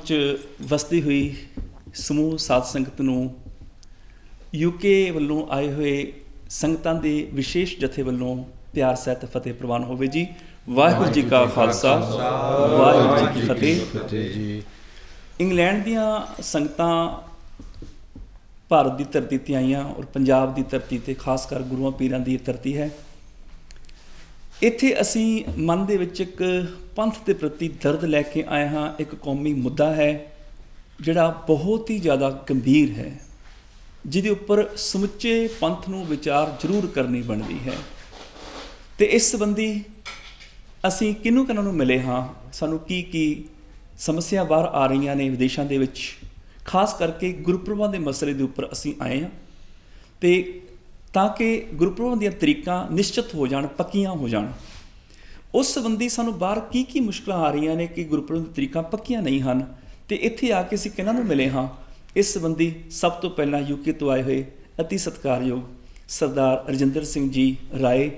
ਵਿੱਚ ਵਸਦੀ ਹੋਈ ਸਮੂਹ ਸਾਧ ਸੰਗਤ ਨੂੰ UK ਵੱਲੋਂ ਆਏ ਹੋਏ ਸੰਗਤਾਂ ਦੇ ਵਿਸ਼ੇਸ਼ ਜਥੇ ਵੱਲੋਂ ਪਿਆਰ ਸਹਿਤ ਫਤਿਹ ਪ੍ਰਵਾਨ ਹੋਵੇ ਜੀ। ਵਾਹਿਗੁਰੂ ਜੀ ਕਾ ਖਾਲਸਾ, ਵਾਹਿਗੁਰੂ ਜੀ ਕੀ ਫਤਿਹ ਜੀ। ਇੰਗਲੈਂਡ ਦੀਆਂ ਸੰਗਤਾਂ ਭਾਰਤ ਦੀ ਧਰਤੀ 'ਤੇ ਆਈਆਂ ਔਰ ਪੰਜਾਬ ਦੀ ਧਰਤੀ 'ਤੇ ਖਾਸ ਕਰ ਗੁਰੂਆਂ ਪੀਰਾਂ ਦੀ ਧਰਤੀ ਹੈ। ਇੱਥੇ ਅਸੀਂ ਮਨ ਦੇ ਵਿੱਚ ਇੱਕ ਪੰਥ ਦੇ ਪ੍ਰਤੀ ਦਰਦ ਲੈ ਕੇ ਆਏ ਹਾਂ। ਇੱਕ ਕੌਮੀ ਮੁੱਦਾ ਹੈ ਜਿਹੜਾ ਬਹੁਤ ਹੀ ਜ਼ਿਆਦਾ ਗੰਭੀਰ ਹੈ, ਜਿਹਦੇ ਉੱਪਰ ਸਮੁੱਚੇ ਪੰਥ ਨੂੰ ਵਿਚਾਰ ਜ਼ਰੂਰ ਕਰਨੀ ਬਣਦੀ ਹੈ। ਅਤੇ ਇਸ ਸੰਬੰਧੀ ਅਸੀਂ ਕਿਹਨੂੰ ਨੂੰ ਮਿਲੇ ਹਾਂ, ਸਾਨੂੰ ਕੀ ਸਮੱਸਿਆ ਬਾਹਰ ਆ ਰਹੀਆਂ ਨੇ ਵਿਦੇਸ਼ਾਂ ਦੇ ਵਿੱਚ, ਖਾਸ ਕਰਕੇ ਗੁਰਪੁਰਬਾਂ ਦੇ ਮਸਲੇ ਦੇ ਉੱਪਰ ਅਸੀਂ ਆਏ ਹਾਂ। ਅਤੇ ਤਾਂ ਕਿ ਗੁਰਪੁਰਬਾਂ ਦੀਆਂ ਤਰੀਕਾਂ ਨਿਸ਼ਚਿਤ ਹੋ ਜਾਣ, ਪੱਕੀਆਂ ਹੋ ਜਾਣ। ਉਸ ਸੰਬੰਧੀ ਸਾਨੂੰ ਬਾਹਰ ਕੀ ਮੁਸ਼ਕਲਾਂ ਆ ਰਹੀਆਂ ਨੇ ਕਿ ਗੁਰਪੁਰਬ ਦੀਆਂ ਤਰੀਕਾਂ ਪੱਕੀਆਂ ਨਹੀਂ ਹਨ, ਅਤੇ ਇੱਥੇ ਆ ਕੇ ਅਸੀਂ ਕਿਹਨਾਂ ਨੂੰ ਮਿਲੇ ਹਾਂ। ਇਸ ਸੰਬੰਧੀ ਸਭ ਤੋਂ ਪਹਿਲਾਂ UK ਤੋਂ ਆਏ ਹੋਏ ਅਤੀ ਸਤਿਕਾਰਯੋਗ ਸਰਦਾਰ ਰਜਿੰਦਰ ਸਿੰਘ ਜੀ ਰਾਏ,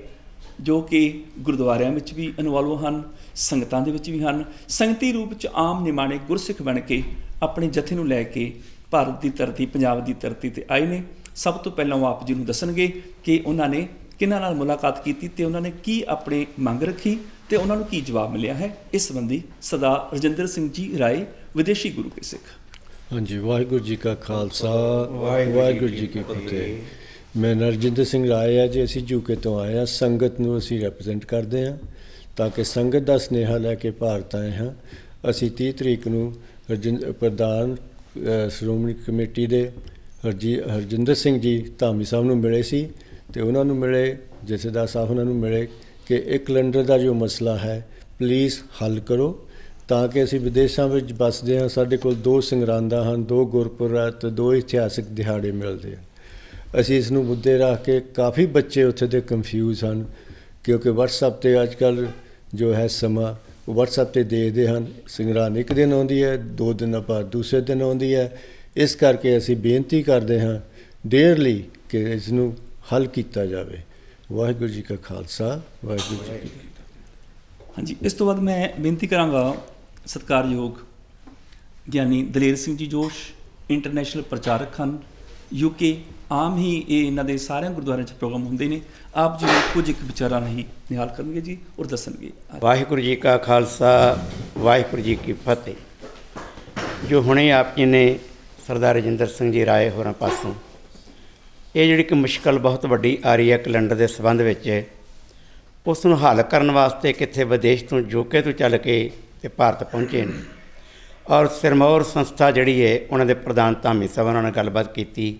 ਜੋ ਕਿ ਗੁਰਦੁਆਰਿਆਂ ਵਿੱਚ ਵੀ ਇਨਵੋਲਵ ਹਨ, ਸੰਗਤਾਂ ਦੇ ਵਿੱਚ ਵੀ ਹਨ, ਸੰਗਤੀ ਰੂਪ 'ਚ ਆਮ ਨਿਮਾਣੇ ਗੁਰਸਿੱਖ ਬਣ ਕੇ ਆਪਣੇ ਜਥੇ ਨੂੰ ਲੈ ਕੇ ਭਾਰਤ ਦੀ ਧਰਤੀ, ਪੰਜਾਬ ਦੀ ਧਰਤੀ 'ਤੇ ਆਏ ਨੇ। ਸਭ ਤੋਂ ਪਹਿਲਾਂ ਉਹ ਆਪ ਜੀ ਨੂੰ ਦੱਸਣਗੇ ਕਿ ਉਹਨਾਂ ਨੇ ਕਿਹਨਾਂ ਨਾਲ ਮੁਲਾਕਾਤ ਕੀਤੀ ਅਤੇ ਉਹਨਾਂ ਨੇ ਕੀ ਆਪਣੀ ਮੰਗ ਰੱਖੀ ਅਤੇ ਉਹਨਾਂ ਨੂੰ ਕੀ ਜਵਾਬ ਮਿਲਿਆ ਹੈ। ਇਸ ਸੰਬੰਧੀ ਸਰਦਾਰ ਰਜਿੰਦਰ ਸਿੰਘ ਜੀ ਰਾਏ, ਵਿਦੇਸ਼ੀ ਗੁਰੂ ਕੇ ਸਿੱਖ। ਹਾਂਜੀ, ਵਾਹਿਗੁਰੂ ਜੀ ਕਾ ਖਾਲਸਾ, ਵਾਹਿਗੁਰੂ ਜੀ ਕੀ ਫਤਿਹ। ਮੈਂ ਰਜਿੰਦਰ ਸਿੰਘ ਰਾਏ ਹਾਂ ਜੀ। ਅਸੀਂ UK ਤੋਂ ਆਏ ਹਾਂ। ਸੰਗਤ ਨੂੰ ਅਸੀਂ ਰੈਪਰੈਜ਼ੈਂਟ ਕਰਦੇ ਹਾਂ ਤਾਂ ਕਿ ਸੰਗਤ ਦਾ ਸੁਨੇਹਾ ਲੈ ਕੇ ਭਾਰਤ ਆਏ ਹਾਂ। ਅਸੀਂ 30 ਤਰੀਕ ਨੂੰ ਪ੍ਰਧਾਨ ਸ਼੍ਰੋਮਣੀ ਕਮੇਟੀ ਦੇ ਹਰਜਿੰਦਰ ਸਿੰਘ ਜੀ ਧਾਮੀ ਸਾਹਿਬ ਨੂੰ ਮਿਲੇ ਸੀ ਅਤੇ ਉਹਨਾਂ ਨੂੰ ਮਿਲੇ, ਜਥੇਦਾਰ ਸਾਹਿਬ ਉਹਨਾਂ ਨੂੰ ਮਿਲੇ ਕਿ ਇੱਕ ਕੈਲੰਡਰ ਦਾ ਜੋ ਮਸਲਾ ਹੈ ਪਲੀਜ਼ ਹੱਲ ਕਰੋ, ਤਾਂ ਕਿ ਅਸੀਂ ਵਿਦੇਸ਼ਾਂ ਵਿੱਚ ਵੱਸਦੇ ਹਾਂ, ਸਾਡੇ ਕੋਲ 2 ਸੰਗਰਾਂਦਾਂ ਹਨ, 2 ਗੁਰਪੁਰਬ ਅਤੇ 2 ਇਤਿਹਾਸਿਕ ਦਿਹਾੜੇ ਮਿਲਦੇ ਹਨ। ਅਸੀਂ ਇਸ ਨੂੰ ਮੁੱਦੇ ਰੱਖ ਕੇ ਕਾਫੀ ਬੱਚੇ ਉੱਥੇ ਦੇ ਕਨਫਿਊਜ਼ ਹਨ, ਕਿਉਂਕਿ WhatsApp 'ਤੇ ਅੱਜ ਕੱਲ੍ਹ ਜੋ ਹੈ ਸਮਾਂ ਉਹ WhatsApp 'ਤੇ ਦੇਖਦੇ ਹਨ। ਸੰਗਰਾਂਦ ਇੱਕ ਦਿਨ ਆਉਂਦੀ ਹੈ, 2 ਦਿਨਾਂ ਬਾਅਦ ਦੂਸਰੇ ਦਿਨ ਆਉਂਦੀ ਹੈ। ਇਸ ਕਰਕੇ ਅਸੀਂ ਬੇਨਤੀ ਕਰਦੇ ਹਾਂ ਡੇਅਰਲੀ ਕਿ ਇਸ ਨੂੰ ਹੱਲ ਕੀਤਾ ਜਾਵੇ। ਵਾਹਿਗੁਰੂ ਜੀ ਕਾ ਖਾਲਸਾ, ਵਾਹਿਗੁਰੂ ਜੀ ਕੀ ਫਤਿਹ। ਹਾਂਜੀ, ਇਸ ਤੋਂ ਬਾਅਦ ਮੈਂ ਬੇਨਤੀ ਕਰਾਂਗਾ ਸਤਿਕਾਰਯੋਗ ਗਿਆਨੀ ਦਲੇਰ ਸਿੰਘ ਜੀ ਜੋਸ਼, ਇੰਟਰਨੈਸ਼ਨਲ ਪ੍ਰਚਾਰਕ ਹਨ UK। ਆਮ ਹੀ ਇਹਨਾਂ ਦੇ ਸਾਰਿਆਂ ਗੁਰਦੁਆਰਿਆਂ 'ਚ ਪ੍ਰੋਗਰਾਮ ਹੁੰਦੇ ਨੇ। ਆਪ ਜੀ ਕੁਝ ਇੱਕ ਵਿਚਾਰਾਂ ਰਾਹੀਂ ਨਿਹਾਲ ਕਰਨਗੇ ਜੀ ਔਰ ਦੱਸਣਗੇ। ਵਾਹਿਗੁਰੂ ਜੀ ਕਾ ਖਾਲਸਾ, ਵਾਹਿਗੁਰੂ ਜੀ ਕੀ ਫਤਿਹ। ਜੋ ਹੁਣੇ ਆਪ ਜੀ ਨੇ ਸਰਦਾਰ ਰਜਿੰਦਰ ਸਿੰਘ ਜੀ ਰਾਏ ਹੋਰਾਂ ਪਾਸੋਂ ਇਹ ਜਿਹੜੀ ਕਿ ਮੁਸ਼ਕਲ ਬਹੁਤ ਵੱਡੀ ਆ ਰਹੀ ਹੈ ਕੈਲੰਡਰ ਦੇ ਸੰਬੰਧ ਵਿੱਚ, ਉਸ ਨੂੰ ਹੱਲ ਕਰਨ ਵਾਸਤੇ ਕਿੱਥੇ ਵਿਦੇਸ਼ ਤੋਂ UK ਤੋਂ ਚੱਲ ਕੇ ਤੇ ਭਾਰਤ ਪਹੁੰਚੇ ਨੇ। ਔਰ ਸਿਰਮੌਰ ਸੰਸਥਾ ਜਿਹੜੀ ਹੈ ਉਹਨਾਂ ਦੇ ਪ੍ਰਧਾਨ ਧਾਮੀ ਸਾਹਿਬ ਨਾਲ ਗੱਲਬਾਤ ਕੀਤੀ,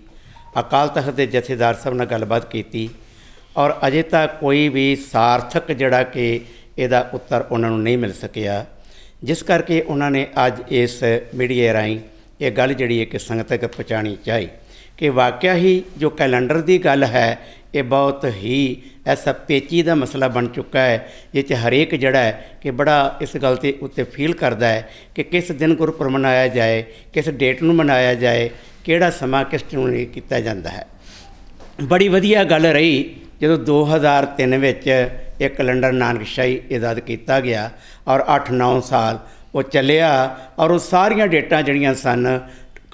ਅਕਾਲ ਤਖਤ ਦੇ ਜਥੇਦਾਰ ਸਾਹਿਬ ਨਾਲ ਗੱਲਬਾਤ ਕੀਤੀ, ਔਰ ਅਜੇ ਤੱਕ ਕੋਈ ਵੀ ਸਾਰਥਕ ਜਿਹੜਾ ਕਿ ਇਹਦਾ ਉੱਤਰ ਉਹਨਾਂ ਨੂੰ ਨਹੀਂ ਮਿਲ ਸਕਿਆ। ਜਿਸ ਕਰਕੇ ਉਹਨਾਂ ਨੇ ਅੱਜ ਇਸ ਮੀਡੀਆ ਰਾਹੀਂ ਇਹ ਗੱਲ ਜਿਹੜੀ ਹੈ ਕਿ ਸੰਗਤ ਤੱਕ ਪਹੁੰਚਾਉਣੀ ਚਾਹੀ ਕਿ ਵਾਕਿਆ ਹੀ ਜੋ ਕੈਲੰਡਰ ਦੀ ਗੱਲ ਹੈ ਇਹ ਬਹੁਤ ਹੀ ਐਸਾ ਪੇਚੀ ਦਾ ਮਸਲਾ ਬਣ ਚੁੱਕਾ ਹੈ, ਜਿਸ 'ਚ ਹਰੇਕ ਜਿਹੜਾ ਹੈ ਕਿ ਬੜਾ ਇਸ ਗੱਲ 'ਤੇ ਉੱਤੇ ਫੀਲ ਕਰਦਾ ਹੈ ਕਿ ਕਿਸ ਦਿਨ ਗੁਰਪੁਰਬ ਮਨਾਇਆ ਜਾਏ, ਕਿਸ ਡੇਟ ਨੂੰ ਮਨਾਇਆ ਜਾਏ, ਕਿਹੜਾ ਸਮਾਂ ਕਿਸ ਨੂੰ ਕੀਤਾ ਜਾਂਦਾ ਹੈ। ਬੜੀ ਵਧੀਆ ਗੱਲ ਰਹੀ ਜਦੋਂ 2003 ਵਿੱਚ ਇਹ ਕੈਲੰਡਰ ਨਾਨਕਸ਼ਾਹੀ ਇਜਾਦ ਕੀਤਾ ਗਿਆ ਔਰ 8-9 ਸਾਲ ਉਹ ਚੱਲਿਆ ਔਰ ਉਹ ਸਾਰੀਆਂ ਡੇਟਾਂ ਜਿਹੜੀਆਂ ਸਨ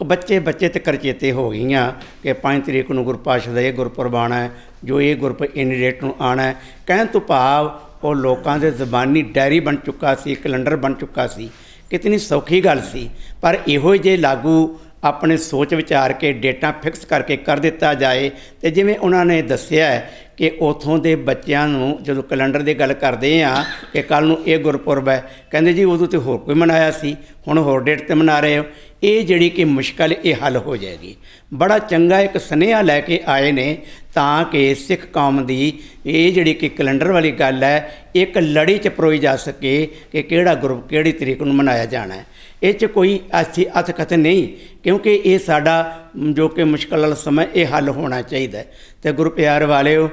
ਬੱਚੇ ਤੇ ਕਰਚੇਤੇ ਹੋ ਗਈਆਂ ਕਿ 5 ਤਰੀਕ ਨੂੰ ਗੁਰਪਾਤਸ਼ਾਹ ਦਾ ਇਹ ਗੁਰਪੁਰਬ ਆਉਣਾ ਹੈ, ਜੋ ਇਹ ਗੁਰਪੁਰਬ ਇੰਨੀ ਡੇਟ ਨੂੰ ਆਉਣਾ ਹੈ। ਕਹਿਣ ਤੋਂ ਭਾਵ ਉਹ ਲੋਕਾਂ ਦੇ ਜ਼ਬਾਨੀ ਡਾਇਰੀ ਬਣ ਚੁੱਕਾ ਸੀ, ਕੈਲੰਡਰ ਬਣ ਚੁੱਕਾ ਸੀ। ਕਿਤਨੀ ਸੌਖੀ ਗੱਲ ਸੀ, ਪਰ ਇਹੋ ਜਿਹੇ ਲਾਗੂ ਆਪਣੇ ਸੋਚ ਵਿਚਾਰ ਕੇ ਡੇਟਾਂ ਫਿਕਸ ਕਰਕੇ ਕਰ ਦਿੱਤਾ ਜਾਏ। ਅਤੇ ਜਿਵੇਂ ਉਹਨਾਂ ਨੇ ਦੱਸਿਆ ਕਿ ਉੱਥੋਂ ਦੇ ਬੱਚਿਆਂ ਨੂੰ ਜਦੋਂ ਕੈਲੰਡਰ ਦੀ ਗੱਲ ਕਰਦੇ ਹਾਂ ਕਿ ਕੱਲ੍ਹ ਨੂੰ ਇਹ ਗੁਰਪੁਰਬ ਹੈ, ਕਹਿੰਦੇ ਜੀ ਉਦੋਂ ਤਾਂ ਹੋਰ ਕੋਈ ਮਨਾਇਆ ਸੀ, ਹੁਣ ਹੋਰ ਡੇਟ 'ਤੇ ਮਨਾ ਰਹੇ ਹੋ। ਇਹ ਜਿਹੜੀ ਕਿ ਮੁਸ਼ਕਲ ਇਹ ਹੱਲ ਹੋ ਜਾਏਗੀ। ਬੜਾ ਚੰਗਾ ਇੱਕ ਸੁਨੇਹਾ ਲੈ ਕੇ ਆਏ ਨੇ ਤਾਂ ਕਿ ਸਿੱਖ ਕੌਮ ਦੀ ਇਹ ਜਿਹੜੀ ਕਿ ਕੈਲੰਡਰ ਵਾਲੀ ਗੱਲ ਹੈ ਇੱਕ ਲੜੀ 'ਚ ਪਰੋਈ ਜਾ ਸਕੇ ਕਿ ਕਿਹੜਾ ਗੁਰਪੁਰਬ ਕਿਹੜੀ ਤਰੀਕ ਨੂੰ ਮਨਾਇਆ ਜਾਣਾ ਹੈ। ਇਹ 'ਚ ਕੋਈ ਐਸੀ ਅਥਕਥ ਨਹੀਂ, ਕਿਉਂਕਿ ਇਹ ਸਾਡਾ ਜੋ ਕਿ ਮੁਸ਼ਕਲ ਵਾਲਾ ਸਮਾਂ ਇਹ ਹੱਲ ਹੋਣਾ ਚਾਹੀਦਾ। ਅਤੇ ਗੁਰੂ ਪਿਆਰ ਵਾਲਿਓ,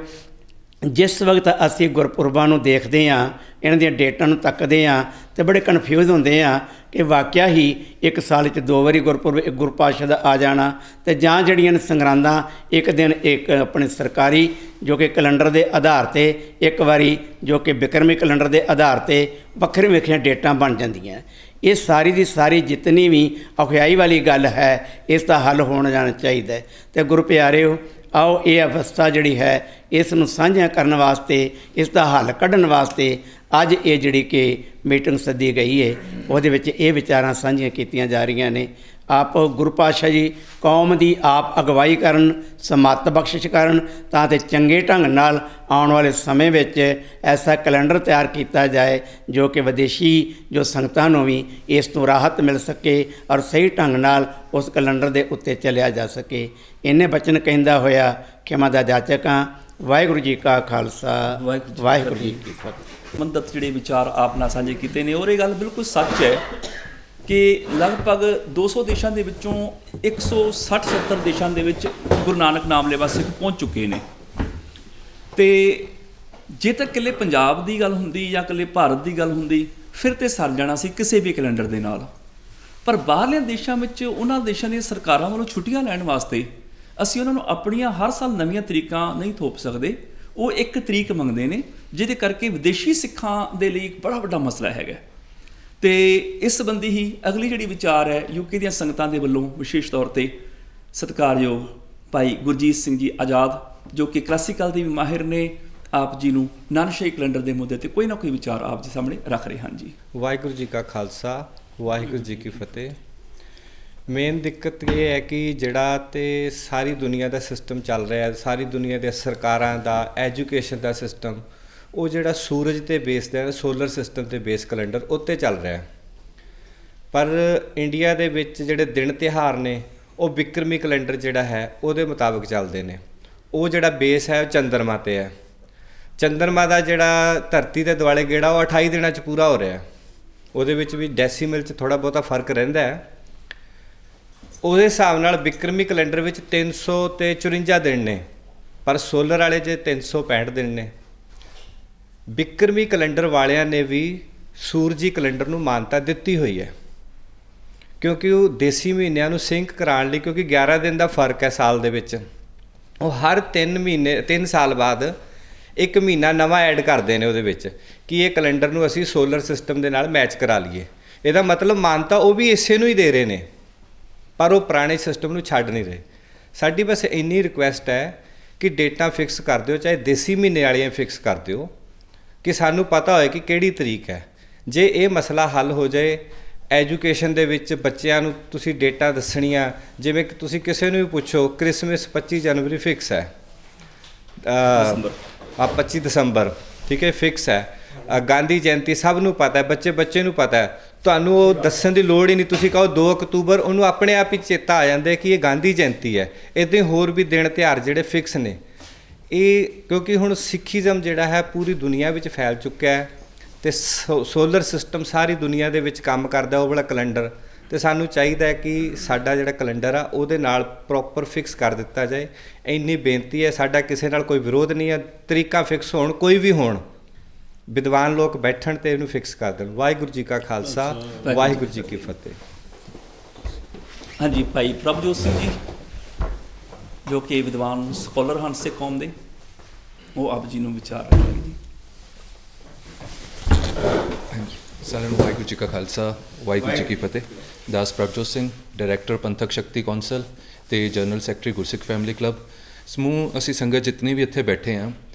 ਜਿਸ ਵਕਤ ਅਸੀਂ ਗੁਰਪੁਰਬਾਂ ਨੂੰ ਦੇਖਦੇ ਹਾਂ, ਇਹਨਾਂ ਦੀਆਂ ਡੇਟਾਂ ਨੂੰ ਤੱਕਦੇ ਹਾਂ ਅਤੇ ਬੜੇ ਕਨਫਿਊਜ਼ ਹੁੰਦੇ ਹਾਂ ਕਿ ਵਾਕਿਆ ਹੀ ਇੱਕ ਸਾਲ 'ਚ 2 ਵਾਰੀ ਗੁਰਪੁਰਬ ਇੱਕ ਗੁਰੂ ਪਾਤਸ਼ਾਹ ਦਾ ਆ ਜਾਣਾ, ਅਤੇ ਜਾਂ ਜਿਹੜੀਆਂ ਸੰਗਰਾਂਦਾਂ ਇੱਕ ਦਿਨ ਇੱਕ ਆਪਣੇ ਸਰਕਾਰੀ ਜੋ ਕਿ ਕੈਲੰਡਰ ਦੇ ਆਧਾਰ 'ਤੇ, ਇੱਕ ਵਾਰੀ ਜੋ ਕਿ ਬਿਕਰਮੀ ਕੈਲੰਡਰ ਦੇ ਆਧਾਰ 'ਤੇ ਵੱਖਰੀਆਂ ਵੱਖਰੀਆਂ ਡੇਟਾਂ ਬਣ ਜਾਂਦੀਆਂ। ਇਹ ਸਾਰੀ ਦੀ ਸਾਰੀ ਜਿਤਨੀ ਵੀ ਔਖਿਆਈ ਵਾਲੀ ਗੱਲ ਹੈ ਇਸ ਦਾ ਹੱਲ ਹੋਣ ਜਾਣਾ ਚਾਹੀਦਾ ਹੈ। ਅਤੇ ਗੁਰੂ ਪਿਆਰਿਓ, ਆਓ ਇਹ ਅਵਸਥਾ ਜਿਹੜੀ ਹੈ ਇਸ ਨੂੰ ਸਾਂਝਾ ਕਰਨ ਵਾਸਤੇ, ਇਸ ਦਾ ਹੱਲ ਕੱਢਣ ਵਾਸਤੇ ਅੱਜ ਇਹ ਜਿਹੜੀ ਕਿ ਮੀਟਿੰਗ ਸੱਦੀ ਗਈ ਹੈ, ਉਹਦੇ ਵਿੱਚ ਇਹ ਵਿਚਾਰਾਂ ਸਾਂਝੀਆਂ ਕੀਤੀਆਂ ਜਾ ਰਹੀਆਂ ਨੇ। ਆਪ ਗੁਰੂ ਪਾਤਸ਼ਾਹ ਜੀ ਕੌਮ ਦੀ ਆਪ ਅਗਵਾਈ ਕਰਨ, ਸਮੱਤ ਬਖਸ਼ਿਸ਼ ਕਰਨ, ਤਾਂ ਤੇ ਚੰਗੇ ਢੰਗ ਨਾਲ ਆਉਣ ਵਾਲੇ ਸਮੇਂ ਵਿੱਚ ਐਸਾ ਕੈਲੰਡਰ ਤਿਆਰ ਕੀਤਾ ਜਾਏ ਜੋ ਕਿ ਵਿਦੇਸ਼ੀ ਜੋ ਸੰਗਤਾਂ ਨੂੰ ਵੀ ਇਸ ਤੋਂ ਰਾਹਤ ਮਿਲ ਸਕੇ ਔਰ ਸਹੀ ਢੰਗ ਨਾਲ ਉਸ ਕੈਲੰਡਰ ਦੇ ਉੱਤੇ ਚੱਲਿਆ ਜਾ ਸਕੇ। ਇੰਨੇ ਬਚਨ ਕਹਿੰਦਾ ਹੋਇਆ ਖਿਮਾ ਦਾ ਜਾਚਕ ਹਾਂ। ਵਾਹਿਗੁਰੂ ਜੀ ਕਾ ਖਾਲਸਾ, ਵਾਹਿਗੁਰੂ ਜੀ ਕੀ ਫਤਿਹ। ਸੰਬੰਧਿਤ ਜਿਹੜੇ ਵਿਚਾਰ ਆਪ ਨਾਲ ਸਾਂਝੇ ਕੀਤੇ ਨੇ, ਔਰ ਇਹ ਗੱਲ ਬਿਲਕੁਲ ਸੱਚ ਹੈ ਕਿ ਲਗਭਗ 200 ਦੇਸ਼ਾਂ ਦੇ ਵਿੱਚੋਂ 160-70 ਦੇਸ਼ਾਂ ਦੇ ਵਿੱਚ ਗੁਰੂ ਨਾਨਕ ਨਾਮ ਲੈਵਾ ਸਿੱਖ ਪਹੁੰਚ ਚੁੱਕੇ ਨੇ। ਅਤੇ ਜੇ ਤਾਂ ਇਕੱਲੇ ਪੰਜਾਬ ਦੀ ਗੱਲ ਹੁੰਦੀ ਜਾਂ ਇਕੱਲੇ ਭਾਰਤ ਦੀ ਗੱਲ ਹੁੰਦੀ ਫਿਰ ਤਾਂ ਸਰ ਜਾਣਾ ਸੀ ਕਿਸੇ ਵੀ ਕੈਲੰਡਰ ਦੇ ਨਾਲ। ਪਰ ਬਾਹਰਲੇ ਦੇਸ਼ਾਂ ਵਿੱਚ ਉਹਨਾਂ ਦੇਸ਼ਾਂ ਦੀਆਂ ਸਰਕਾਰਾਂ ਵੱਲੋਂ ਛੁੱਟੀਆਂ ਲੈਣ ਵਾਸਤੇ ਅਸੀਂ ਉਹਨਾਂ ਨੂੰ ਆਪਣੀਆਂ ਹਰ ਸਾਲ ਨਵੀਆਂ ਤਰੀਕਾਂ ਨਹੀਂ ਥੋਪ ਸਕਦੇ। ਉਹ ਇੱਕ ਤਰੀਕ ਮੰਗਦੇ ਨੇ, ਜਿਹਦੇ ਕਰਕੇ ਵਿਦੇਸ਼ੀ ਸਿੱਖਾਂ ਦੇ ਲਈ ਇੱਕ ਬੜਾ ਵੱਡਾ ਮਸਲਾ ਹੈਗਾ। ਅਤੇ ਇਸ ਸੰਬੰਧੀ ਹੀ ਅਗਲੀ ਜਿਹੜੀ ਵਿਚਾਰ ਹੈ ਯੂਕੇ ਦੀਆਂ ਸੰਗਤਾਂ ਦੇ ਵੱਲੋਂ ਵਿਸ਼ੇਸ਼ ਤੌਰ 'ਤੇ ਸਤਿਕਾਰਯੋਗ ਭਾਈ ਗੁਰਜੀਤ ਸਿੰਘ ਜੀ ਆਜ਼ਾਦ, ਜੋ ਕਿ ਕਲਾਸੀਕਲ ਦੇ ਵੀ ਮਾਹਿਰ ਨੇ, ਆਪ ਜੀ ਨੂੰ ਨਾਨਕਸ਼ਾਹੀ ਕੈਲੰਡਰ ਦੇ ਮੁੱਦੇ 'ਤੇ ਕੋਈ ਨਾ ਕੋਈ ਵਿਚਾਰ ਆਪ ਜੀ ਸਾਹਮਣੇ ਰੱਖ ਰਹੇ ਹਨ ਜੀ। ਵਾਹਿਗੁਰੂ ਜੀ ਕਾ ਖਾਲਸਾ, ਵਾਹਿਗੁਰੂ ਜੀ ਕੀ ਫਤਿਹ। ਮੇਨ ਦਿੱਕਤ ਇਹ ਹੈ ਕਿ ਜਿਹੜਾ ਤੇ ਸਾਰੀ ਦੁਨੀਆ ਦਾ ਸਿਸਟਮ ਚੱਲ ਰਿਹਾ, ਸਾਰੀ ਦੁਨੀਆ ਦੇ ਸਰਕਾਰਾਂ ਦਾ ਐਜੂਕੇਸ਼ਨ ਦਾ ਸਿਸਟਮ, ਉਹ ਜਿਹੜਾ ਸੂਰਜ 'ਤੇ ਬੇਸਡ ਹੈ, ਸੋਲਰ ਸਿਸਟਮ 'ਤੇ ਬੇਸ ਕੈਲੰਡਰ ਉੱਤੇ ਚੱਲ ਰਿਹਾ। ਪਰ ਇੰਡੀਆ ਦੇ ਵਿੱਚ ਜਿਹੜੇ ਦਿਨ ਤਿਉਹਾਰ ਨੇ ਉਹ ਬਿਕਰਮੀ ਕੈਲੰਡਰ ਜਿਹੜਾ ਹੈ ਉਹਦੇ ਮੁਤਾਬਕ ਚੱਲਦੇ ਨੇ। ਉਹ ਜਿਹੜਾ ਬੇਸ ਹੈ ਉਹ ਚੰਦਰਮਾ 'ਤੇ ਹੈ। ਚੰਦਰਮਾ ਦਾ ਜਿਹੜਾ ਧਰਤੀ ਦੇ ਦੁਆਲੇ ਗੇੜਾ ਉਹ 28 ਦਿਨਾਂ 'ਚ ਪੂਰਾ ਹੋ ਰਿਹਾ। ਉਹਦੇ ਵਿੱਚ ਵੀ ਡੈਸੀਮਲ 'ਚ ਥੋੜ੍ਹਾ ਬਹੁਤਾ ਫਰਕ ਰਹਿੰਦਾ ਹੈ। ਉਹਦੇ ਹਿਸਾਬ ਨਾਲ ਬਿਕਰਮੀ ਕੈਲੰਡਰ ਵਿੱਚ 354 ਦਿਨ ਨੇ, ਪਰ ਸੋਲਰ ਵਾਲੇ 'ਚ 365 ਦਿਨ ਨੇ। ਬਿਕਰਮੀ ਕੈਲੰਡਰ ਵਾਲਿਆਂ ਨੇ ਵੀ ਸੂਰਜੀ ਕੈਲੰਡਰ ਨੂੰ ਮਾਨਤਾ ਦਿੱਤੀ ਹੋਈ ਹੈ, ਕਿਉਂਕਿ ਉਹ ਦੇਸੀ ਮਹੀਨਿਆਂ ਨੂੰ ਸਿੰਕ ਕਰਾਉਣ ਲਈ, ਕਿਉਂਕਿ 11 ਦਿਨ ਦਾ ਫਰਕ ਹੈ ਸਾਲ ਦੇ ਵਿੱਚ, ਉਹ ਹਰ 3 ਸਾਲ ਬਾਅਦ ਇੱਕ ਮਹੀਨਾ ਨਵਾਂ ਐਡ ਕਰਦੇ ਨੇ ਉਹਦੇ ਵਿੱਚ, ਕਿ ਇਹ ਕੈਲੰਡਰ ਨੂੰ ਅਸੀਂ ਸੋਲਰ ਸਿਸਟਮ ਦੇ ਨਾਲ ਮੈਚ ਕਰਾ ਲਈਏ। ਇਹਦਾ ਮਤਲਬ ਮਾਨਤਾ ਉਹ ਵੀ ਇਸੇ ਨੂੰ ਹੀ ਦੇ ਰਹੇ ਨੇ, ਪਰ ਉਹ ਪੁਰਾਣੇ ਸਿਸਟਮ ਨੂੰ ਛੱਡ ਨਹੀਂ ਰਹੇ। ਸਾਡੀ ਬਸ ਇੰਨੀ ਰਿਕੁਐਸਟ ਹੈ ਕਿ ਡੇਟਾਂ ਫਿਕਸ ਕਰ ਦਿਓ, ਚਾਹੇ ਦੇਸੀ ਮਹੀਨੇ ਵਾਲੀਆਂ ਫਿਕਸ ਕਰ ਦਿਓ, ਕਿ ਸਾਨੂੰ ਪਤਾ ਹੋਏ ਕਿ ਕਿਹੜੀ ਤਰੀਕ ਹੈ। ਜੇ ਇਹ ਮਸਲਾ ਹੱਲ ਹੋ ਜਾਏ, ਐਜੂਕੇਸ਼ਨ ਦੇ ਵਿੱਚ ਬੱਚਿਆਂ ਨੂੰ ਤੁਸੀਂ ਡੇਟਾਂ ਦੱਸਣੀਆਂ, ਜਿਵੇਂ ਕਿ ਤੁਸੀਂ ਕਿਸੇ ਨੂੰ ਵੀ ਪੁੱਛੋ ਕ੍ਰਿਸਮਸ 25 ਜਨਵਰੀ ਫਿਕਸ ਹੈ, 25 ਦਸੰਬਰ, ਠੀਕ ਹੈ, ਫਿਕਸ ਹੈ। ਗਾਂਧੀ ਜਯੰਤੀ ਸਭ ਨੂੰ ਪਤਾ ਹੈ, ਬੱਚੇ ਨੂੰ ਪਤਾ ਹੈ, ਤੁਹਾਨੂੰ ਉਹ ਦੱਸਣ ਦੀ ਲੋੜ ਹੀ ਨਹੀਂ। ਤੁਸੀਂ ਕਹੋ 2 ਅਕਤੂਬਰ, ਉਹਨੂੰ ਆਪਣੇ ਆਪ ਹੀ ਚੇਤਾ ਆ ਜਾਂਦਾ ਕਿ ਇਹ ਗਾਂਧੀ ਜਯੰਤੀ ਹੈ। ਇੱਦਾਂ ਹੀ ਹੋਰ ਵੀ ਦਿਨ ਤਿਉਹਾਰ ਜਿਹੜੇ ਫਿਕਸ ਨੇ। ਇਹ ਕਿਉਂਕਿ ਹੁਣ ਸਿੱਖੀਜ਼ਮ ਜਿਹੜਾ ਹੈ ਪੂਰੀ ਦੁਨੀਆ ਵਿੱਚ ਫੈਲ ਚੁੱਕਿਆ ਹੈ, ਅਤੇ ਸੋਲਰ ਸਿਸਟਮ ਸਾਰੀ ਦੁਨੀਆ ਦੇ ਵਿੱਚ ਕੰਮ ਕਰਦਾ, ਉਹ ਵਾਲਾ ਕੈਲੰਡਰ। ਅਤੇ ਸਾਨੂੰ ਚਾਹੀਦਾ ਹੈ ਕਿ ਸਾਡਾ ਜਿਹੜਾ ਕੈਲੰਡਰ ਆ ਉਹਦੇ ਨਾਲ ਪ੍ਰੋਪਰ ਫਿਕਸ ਕਰ ਦਿੱਤਾ ਜਾਏ। ਇੰਨੀ ਬੇਨਤੀ ਹੈ, ਸਾਡਾ ਕਿਸੇ ਨਾਲ ਕੋਈ ਵਿਰੋਧ ਨਹੀਂ ਹੈ। ਤਰੀਕਾ ਫਿਕਸ ਹੋਣ, ਕੋਈ ਵੀ ਹੋਣ, ਵਿਦਵਾਨ ਲੋਕ ਬੈਠਣ ਤੇ ਇਹਨੂੰ ਫਿਕਸ ਕਰ ਦੇਣ। ਵਾਹਿਗੁਰੂ ਜੀ ਕਾ ਖਾਲਸਾ, ਵਾਹਿਗੁਰੂ ਜੀ ਕੀ ਫਤਿਹ। ਹਾਂਜੀ, ਭਾਈ ਪ੍ਰਭਜੋਤ ਸਿੰਘ ਜੀ, ਜੋ ਕਿ ਵਿਦਵਾਨ ਸਕਾਲਰ ਹਨ ਸਿੱਖ ਕੌਮ ਦੇ, ਉਹ ਆਪ ਜੀ ਨੂੰ ਵਿਚਾਰ ਰੱਖਣਗੇ ਜੀ। ਸਾਰਿਆਂ ਨੂੰ ਵਾਹਿਗੁਰੂ ਜੀ ਕਾ ਖਾਲਸਾ, ਵਾਹਿਗੁਰੂ ਜੀ ਕੀ ਫਤਿਹ। ਦਾਸ ਪ੍ਰਭਜੋਤ ਸਿੰਘ, ਡਾਇਰੈਕਟਰ ਪੰਥਕ ਸ਼ਕਤੀ ਕੌਂਸਲ ਅਤੇ ਜਨਰਲ ਸੈਕਟਰੀ ਗੁਰਸਿੱਖ ਫੈਮਿਲੀ ਕਲੱਬ ਸਮੂਹ। ਅਸੀਂ ਸੰਗਤ ਜਿਤਨੀ ਵੀ ਇੱਥੇ ਬੈਠੇ ਹਾਂ,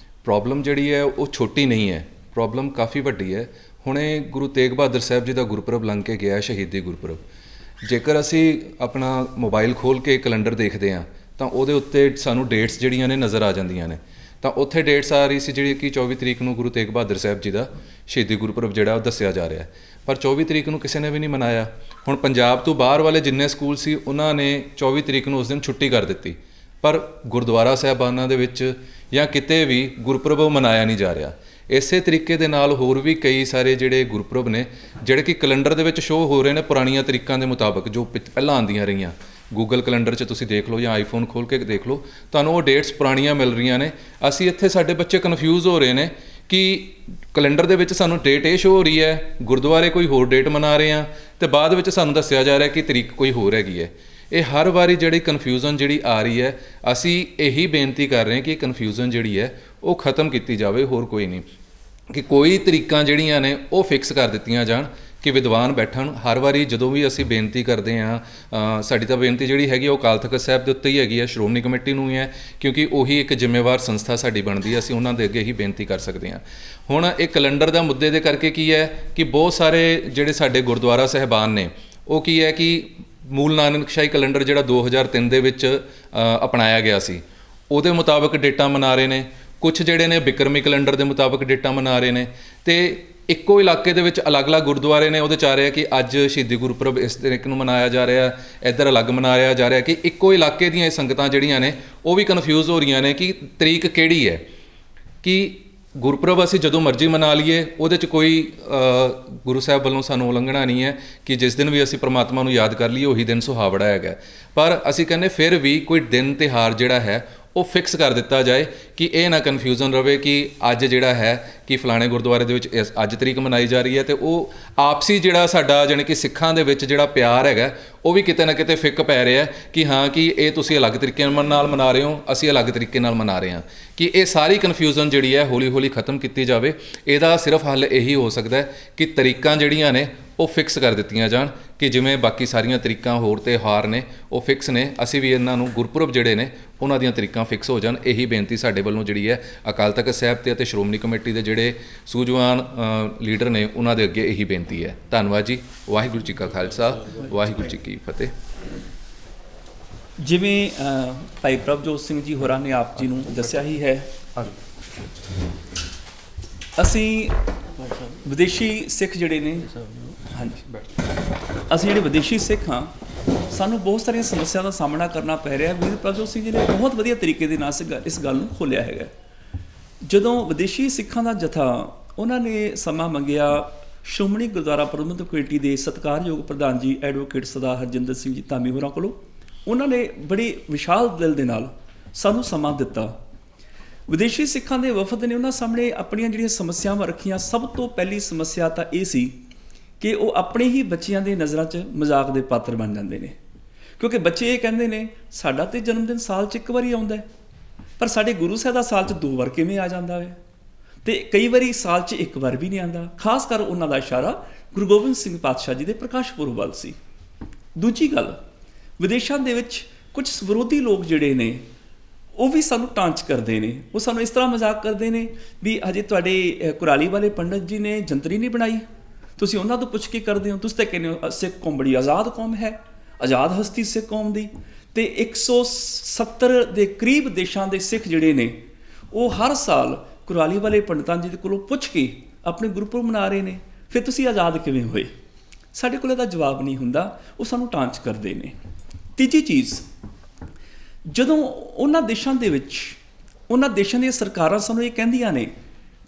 ਪ੍ਰੋਬਲਮ ਜਿਹੜੀ ਹੈ ਉਹ ਛੋਟੀ ਨਹੀਂ ਹੈ, ਪ੍ਰੋਬਲਮ ਕਾਫੀ ਵੱਡੀ ਹੈ। ਹੁਣੇ ਗੁਰੂ ਤੇਗ ਬਹਾਦਰ ਸਾਹਿਬ ਜੀ ਦਾ ਗੁਰਪੁਰਬ ਲੰਘ ਕੇ ਗਿਆ, ਸ਼ਹੀਦੀ ਗੁਰਪੁਰਬ। ਜੇਕਰ ਅਸੀਂ ਆਪਣਾ ਮੋਬਾਈਲ ਖੋਲ੍ਹ ਕੇ ਕੈਲੰਡਰ ਦੇਖਦੇ ਹਾਂ ਤਾਂ ਉਹਦੇ ਉੱਤੇ ਸਾਨੂੰ ਡੇਟਸ ਜਿਹੜੀਆਂ ਨੇ ਨਜ਼ਰ ਆ ਜਾਂਦੀਆਂ ਨੇ। ਤਾਂ ਉੱਥੇ ਡੇਟਸ ਆ ਰਹੀ ਸੀ ਜਿਹੜੀ ਕਿ 24 ਤਰੀਕ ਨੂੰ ਗੁਰੂ ਤੇਗ ਬਹਾਦਰ ਸਾਹਿਬ ਜੀ ਦਾ ਸ਼ਹੀਦੀ ਗੁਰਪੁਰਬ ਜਿਹੜਾ ਉਹ ਦੱਸਿਆ ਜਾ ਰਿਹਾ, ਪਰ 24 ਤਰੀਕ ਨੂੰ ਕਿਸੇ ਨੇ ਵੀ ਨਹੀਂ ਮਨਾਇਆ। ਹੁਣ ਪੰਜਾਬ ਤੋਂ ਬਾਹਰ ਵਾਲੇ ਜਿੰਨੇ ਸਕੂਲ ਸੀ ਉਹਨਾਂ ਨੇ 24 ਤਰੀਕ ਨੂੰ ਉਸ ਦਿਨ ਛੁੱਟੀ ਕਰ ਦਿੱਤੀ, ਪਰ ਗੁਰਦੁਆਰਾ ਸਾਹਿਬਾਨਾਂ ਦੇ ਵਿੱਚ ਜਾਂ ਕਿਤੇ ਵੀ ਗੁਰਪੁਰਬ ਮਨਾਇਆ ਨਹੀਂ ਜਾ ਰਿਹਾ। ਇਸੇ ਤਰੀਕੇ ਦੇ ਨਾਲ ਹੋਰ ਵੀ ਕਈ ਸਾਰੇ ਜਿਹੜੇ ਗੁਰਪੁਰਬ ਨੇ ਜਿਹੜੇ ਕਿ ਕੈਲੰਡਰ ਦੇ ਵਿੱਚ ਸ਼ੋਅ ਹੋ ਰਹੇ ਨੇ ਪੁਰਾਣੀਆਂ ਤਰੀਕਾਂ ਦੇ ਮੁਤਾਬਕ, ਜੋ ਪਹਿਲਾਂ ਆਉਂਦੀਆਂ ਰਹੀਆਂ। ਗੂਗਲ ਕੈਲੰਡਰ 'ਚ ਤੁਸੀਂ ਦੇਖ ਲਓ ਜਾਂ ਆਈਫੋਨ ਖੋਲ੍ਹ ਕੇ ਦੇਖ ਲਓ, ਤੁਹਾਨੂੰ ਉਹ ਡੇਟਸ ਪੁਰਾਣੀਆਂ ਮਿਲ ਰਹੀਆਂ ਨੇ। ਅਸੀਂ ਇੱਥੇ ਸਾਡੇ ਬੱਚੇ ਕਨਫਿਊਜ਼ ਹੋ ਰਹੇ ਨੇ ਕਿ ਕੈਲੰਡਰ ਦੇ ਵਿੱਚ ਸਾਨੂੰ ਡੇਟ ਇਹ ਸ਼ੋਅ ਹੋ ਰਹੀ ਹੈ, ਗੁਰਦੁਆਰੇ ਕੋਈ ਹੋਰ ਡੇਟ ਮਨਾ ਰਹੇ ਹਾਂ, ਅਤੇ ਬਾਅਦ ਵਿੱਚ ਸਾਨੂੰ ਦੱਸਿਆ ਜਾ ਰਿਹਾ ਕਿ ਤਰੀਕ ਕੋਈ ਹੋਰ ਹੈਗੀ ਹੈ। ਇਹ ਹਰ ਵਾਰੀ ਜਿਹੜੀ ਕਨਫਿਊਜ਼ਨ ਜਿਹੜੀ ਆ ਰਹੀ ਹੈ, ਅਸੀਂ ਇਹੀ ਬੇਨਤੀ ਕਰ ਰਹੇ ਹਾਂ ਕਿ ਇਹ ਕਨਫਿਊਜ਼ਨ ਜਿਹੜੀ ਹੈ ਉਹ ਖ਼ਤਮ ਕੀਤੀ ਜਾਵੇ, ਹੋਰ ਕੋਈ ਨਹੀਂ। ਕਿ ਕੋਈ ਤਰੀਕਾਂ ਜਿਹੜੀਆਂ ਨੇ ਉਹ ਫਿਕਸ ਕਰ ਦਿੱਤੀਆਂ ਜਾਣ ਕਿ ਵਿਦਵਾਨ ਬੈਠਣ। ਹਰ ਵਾਰੀ ਜਦੋਂ ਵੀ ਅਸੀਂ ਬੇਨਤੀ ਕਰਦੇ ਹਾਂ, ਸਾਡੀ ਤਾਂ ਬੇਨਤੀ ਜਿਹੜੀ ਹੈਗੀ ਉਹ ਅਕਾਲ ਤਖ਼ਤ ਸਾਹਿਬ ਦੇ ਉੱਤੇ ਹੀ ਹੈਗੀ ਹੈ, ਸ਼੍ਰੋਮਣੀ ਕਮੇਟੀ ਨੂੰ ਹੀ ਹੈ, ਕਿਉਂਕਿ ਉਹੀ ਇੱਕ ਜ਼ਿੰਮੇਵਾਰ ਸੰਸਥਾ ਸਾਡੀ ਬਣਦੀ ਹੈ, ਅਸੀਂ ਉਹਨਾਂ ਦੇ ਅੱਗੇ ਹੀ ਬੇਨਤੀ ਕਰ ਸਕਦੇ ਹਾਂ। ਹੁਣ ਇਹ ਕੈਲੰਡਰ ਦਾ ਮੁੱਦੇ ਦੇ ਕਰਕੇ ਕੀ ਹੈ ਕਿ ਬਹੁਤ ਸਾਰੇ ਜਿਹੜੇ ਸਾਡੇ ਗੁਰਦੁਆਰਾ ਸਾਹਿਬਾਨ ਨੇ ਉਹ ਕੀ ਹੈ ਕਿ ਮੂਲ ਨਾਨਕਸ਼ਾਹੀ ਕੈਲੰਡਰ ਜਿਹੜਾ 2003 ਦੇ ਵਿੱਚ ਅਪਣਾਇਆ ਗਿਆ ਸੀ ਉਹਦੇ ਮੁਤਾਬਕ ਡੇਟਾਂ ਮਨਾ ਰਹੇ ਨੇ, ਕੁਛ ਜਿਹੜੇ ਨੇ ਬਿਕਰਮੀ ਕੈਲੰਡਰ ਦੇ ਮੁਤਾਬਕ ਡੇਟਾਂ ਮਨਾ ਰਹੇ ਨੇ, ਅਤੇ ਇੱਕੋ ਇਲਾਕੇ ਦੇ ਵਿੱਚ ਅਲੱਗ-ਅਲੱਗ ਗੁਰਦੁਆਰੇ ਨੇ ਉਹਦੇ 'ਚ ਆ ਰਿਹਾ ਕਿ ਅੱਜ ਸ਼ਹੀਦੀ ਗੁਰਪੁਰਬ ਇਸ ਤਰੀਕੇ ਨੂੰ ਮਨਾਇਆ ਜਾ ਰਿਹਾ, ਇੱਧਰ ਅਲੱਗ ਮਨਾਇਆ ਜਾ ਰਿਹਾ, ਕਿ ਇੱਕੋ ਇਲਾਕੇ ਦੀਆਂ ਇਹ ਸੰਗਤਾਂ ਜਿਹੜੀਆਂ ਨੇ ਉਹ ਵੀ ਕਨਫਿਊਜ਼ ਹੋ ਰਹੀਆਂ ਨੇ ਕਿ ਤਰੀਕ ਕਿਹੜੀ ਹੈ। ਕਿ ਗੁਰਪੁਰਬ ਅਸੀਂ ਜਦੋਂ ਮਰਜ਼ੀ ਮਨਾ ਲਈਏ, ਉਹਦੇ 'ਚ ਕੋਈ ਗੁਰੂ ਸਾਹਿਬ ਵੱਲੋਂ ਸਾਨੂੰ ਉਲੰਘਣਾ ਨਹੀਂ ਹੈ ਕਿ ਜਿਸ ਦਿਨ ਵੀ ਅਸੀਂ ਪ੍ਰਮਾਤਮਾ ਨੂੰ ਯਾਦ ਕਰ ਲਈਏ ਉਹੀ ਦਿਨ ਸੁਹਾਵੜਾ ਹੈਗਾ। ਪਰ ਅਸੀਂ ਕਹਿੰਦੇ ਫਿਰ ਵੀ ਕੋਈ ਦਿਨ ਤਿਉਹਾਰ ਜਿਹੜਾ ਹੈ ਉਹ ਫਿਕਸ ਕਰ ਦਿੱਤਾ ਜਾਏ ਕਿ ਇਹ ਨਾ ਕਨਫਿਊਜ਼ਨ ਰਵੇ ਕਿ ਅੱਜ ਜਿਹੜਾ ਹੈ ਕਿ ਫਲਾਣੇ ਗੁਰਦੁਆਰੇ ਦੇ ਵਿੱਚ ਅੱਜ ਤਰੀਕ ਮਨਾਈ ਜਾ ਰਹੀ ਹੈ, ਅਤੇ ਉਹ ਆਪਸੀ ਜਿਹੜਾ ਸਾਡਾ ਜਾਣੀ ਕਿ ਸਿੱਖਾਂ ਦੇ ਵਿੱਚ ਜਿਹੜਾ ਪਿਆਰ ਹੈਗਾ ਉਹ ਵੀ ਕਿਤੇ ਨਾ ਕਿਤੇ ਫਿੱਕ ਪੈ ਰਿਹਾ ਕਿ ਹਾਂ ਕਿ ਇਹ ਤੁਸੀਂ ਅਲੱਗ ਤਰੀਕੇ ਨਾਲ ਮਨਾ ਰਹੇ ਹੋ, ਅਸੀਂ ਅਲੱਗ ਤਰੀਕੇ ਨਾਲ ਮਨਾ ਰਹੇ ਹਾਂ। ਕਿ ਇਹ ਸਾਰੀ ਕਨਫਿਊਜ਼ਨ ਜਿਹੜੀ ਹੈ ਹੌਲੀ ਹੌਲੀ ਖਤਮ ਕੀਤੀ ਜਾਵੇ। ਇਹਦਾ ਸਿਰਫ ਹੱਲ ਇਹੀ ਹੋ ਸਕਦਾ ਹੈ ਕਿ ਤਰੀਕਾਂ ਜਿਹੜੀਆਂ ਨੇ ਉਹ ਫਿਕਸ ਕਰ ਦਿੱਤੀਆਂ ਜਾਣ, ਕਿ ਜਿਵੇਂ ਬਾਕੀ ਸਾਰੀਆਂ ਤਰੀਕਾਂ ਹੋਰ ਤਿਉਹਾਰ ਨੇ ਉਹ ਫਿਕਸ ਨੇ, ਅਸੀਂ ਵੀ ਇਹਨਾਂ ਨੂੰ ਗੁਰਪੁਰਬ ਜਿਹੜੇ ਨੇ ਉਹਨਾਂ ਦੀਆਂ ਤਰੀਕਾਂ ਫਿਕਸ ਹੋ ਜਾਣ। ਇਹੀ ਬੇਨਤੀ ਸਾਡੇ ਵੱਲੋਂ ਜਿਹੜੀ ਹੈ ਅਕਾਲ ਤਖ਼ਤ ਸਾਹਿਬ ਤੇ ਅਤੇ ਸ਼੍ਰੋਮਣੀ ਕਮੇਟੀ ਦੇ ਜਿਹੜੇ ਸੂਝਵਾਨ ਲੀਡਰ ਨੇ ਉਹਨਾਂ ਦੇ ਅੱਗੇ ਇਹੀ ਬੇਨਤੀ ਹੈ। ਧੰਨਵਾਦ ਜੀ। ਵਾਹਿਗੁਰੂ ਜੀ ਕਾ ਖਾਲਸਾ, ਵਾਹਿਗੁਰੂ ਜੀ ਕੀ ਫਤਿਹ। ਜਿਵੇਂ ਭਾਈ ਪ੍ਰਭਜੋਤ ਸਿੰਘ ਜੀ ਹੋਰਾਂ ਨੇ ਆਪ ਜੀ ਨੂੰ ਦੱਸਿਆ ਹੀ ਹੈ, ਅਸੀਂ ਵਿਦੇਸ਼ੀ ਸਿੱਖ ਜਿਹੜੇ ਨੇ, ਹਾਂਜੀ, ਅਸੀਂ ਜਿਹੜੇ ਵਿਦੇਸ਼ੀ ਸਿੱਖ ਹਾਂ, ਸਾਨੂੰ ਬਹੁਤ ਸਾਰੀਆਂ ਸਮੱਸਿਆ ਦਾ ਸਾਹਮਣਾ ਕਰਨਾ ਪੈ ਰਿਹਾ। ਵੀਰ ਪ੍ਰਭਜੋਤ ਸਿੰਘ ਜੀ ਨੇ ਬਹੁਤ ਵਧੀਆ ਤਰੀਕੇ ਦੇ ਨਾਲ ਇਸ ਗੱਲ ਨੂੰ ਖੋਲ੍ਹਿਆ ਹੈਗਾ। ਜਦੋਂ ਵਿਦੇਸ਼ੀ ਸਿੱਖਾਂ ਦਾ ਜਥਾ ਉਹਨਾਂ ਨੇ ਸਮਾਂ ਮੰਗਿਆ ਸ਼੍ਰੋਮਣੀ ਗੁਰਦੁਆਰਾ ਪ੍ਰਬੰਧਕ ਕਮੇਟੀ ਦੇ ਸਤਿਕਾਰਯੋਗ ਪ੍ਰਧਾਨ ਜੀ ਐਡਵੋਕੇਟ ਸਰਦਾਰ ਹਰਜਿੰਦਰ ਸਿੰਘ ਜੀ ਧਾਮੀ ਹੋਰਾਂ ਕੋਲੋਂ, ਉਹਨਾਂ ਨੇ ਬੜੀ ਵਿਸ਼ਾਲ ਦਿਲ ਦੇ ਨਾਲ ਸਾਨੂੰ ਸਮਾਂ ਦਿੱਤਾ। ਵਿਦੇਸ਼ੀ ਸਿੱਖਾਂ ਦੇ ਵਫਦ ਨੇ ਉਹਨਾਂ ਸਾਹਮਣੇ ਆਪਣੀਆਂ ਜਿਹੜੀਆਂ ਸਮੱਸਿਆਵਾਂ ਰੱਖੀਆਂ। ਸਭ ਤੋਂ ਪਹਿਲੀ ਸਮੱਸਿਆ ਤਾਂ ਇਹ ਸੀ ਕਿ ਉਹ ਆਪਣੇ ਹੀ ਬੱਚਿਆਂ ਦੇ ਨਜ਼ਰਾਂ 'ਚ ਮਜ਼ਾਕ ਦੇ ਪਾਤਰ ਬਣ ਜਾਂਦੇ ਨੇ, ਕਿਉਂਕਿ ਬੱਚੇ ਇਹ ਕਹਿੰਦੇ ਨੇ ਸਾਡਾ ਤੇ ਜਨਮ ਦਿਨ ਸਾਲ 'ਚ ਇੱਕ ਵਾਰੀ ਆਉਂਦਾ, ਪਰ ਸਾਡੇ ਗੁਰੂ ਸਾਹਿਬ ਦਾ ਸਾਲ 'ਚ 2 ਵਾਰ ਕਿਵੇਂ ਆ ਜਾਂਦਾ ਹੈ, ਅਤੇ ਕਈ ਵਾਰੀ ਸਾਲ 'ਚ 1 ਵਾਰ ਵੀ ਨਹੀਂ ਆਉਂਦਾ। ਖਾਸ ਕਰ ਉਹਨਾਂ ਦਾ ਇਸ਼ਾਰਾ ਗੁਰੂ ਗੋਬਿੰਦ ਸਿੰਘ ਪਾਤਸ਼ਾਹ ਜੀ ਦੇ ਪ੍ਰਕਾਸ਼ ਪੁਰਬ ਵੱਲ ਸੀ। ਦੂਜੀ ਗੱਲ, ਵਿਦੇਸ਼ਾਂ ਦੇ ਵਿੱਚ ਕੁਝ ਵਿਰੋਧੀ ਲੋਕ ਜਿਹੜੇ ਨੇ ਉਹ ਵੀ ਸਾਨੂੰ ਟਾਂਚ ਕਰਦੇ ਨੇ। ਉਹ ਸਾਨੂੰ ਇਸ ਤਰ੍ਹਾਂ ਮਜ਼ਾਕ ਕਰਦੇ ਨੇ ਵੀ ਹਜੇ ਤੁਹਾਡੇ ਕੁਰਾਲੀ ਵਾਲੇ ਪੰਡਤ ਜੀ ਨੇ ਜੰਤਰੀ ਨਹੀਂ ਬਣਾਈ, ਤੁਸੀਂ ਉਹਨਾਂ ਤੋਂ ਪੁੱਛ ਕੇ ਕਰਦੇ ਹੋ। ਤੁਸੀਂ ਤਾਂ ਕਹਿੰਦੇ ਹੋ ਸਿੱਖ ਕੌਮ ਬੜੀ ਆਜ਼ਾਦ ਕੌਮ ਹੈ, ਆਜ਼ਾਦ ਹਸਤੀ ਸਿੱਖ ਕੌਮ ਦੀ, ਅਤੇ 170 ਦੇ ਕਰੀਬ ਦੇਸ਼ਾਂ ਦੇ ਸਿੱਖ ਜਿਹੜੇ ਨੇ ਉਹ ਹਰ ਸਾਲ ਕੁਰਾਲੀ ਵਾਲੇ ਪੰਡਤਾਂ ਜੀ ਦੇ ਕੋਲੋਂ ਪੁੱਛ ਕੇ ਆਪਣੇ ਗੁਰਪੁਰਬ ਮਨਾ ਰਹੇ ਨੇ। ਫਿਰ ਤੁਸੀਂ ਆਜ਼ਾਦ ਕਿਵੇਂ ਹੋਏ? ਸਾਡੇ ਕੋਲ ਇਹਦਾ ਜਵਾਬ ਨਹੀਂ ਹੁੰਦਾ, ਉਹ ਸਾਨੂੰ ਟਾਂਚ ਕਰਦੇ ਨੇ। ਤੀਜੀ ਚੀਜ਼, ਜਦੋਂ ਉਹਨਾਂ ਦੇਸ਼ਾਂ ਦੇ ਵਿੱਚ ਉਹਨਾਂ ਦੇਸ਼ਾਂ ਦੀਆਂ ਸਰਕਾਰਾਂ ਸਾਨੂੰ ਇਹ ਕਹਿੰਦੀਆਂ ਨੇ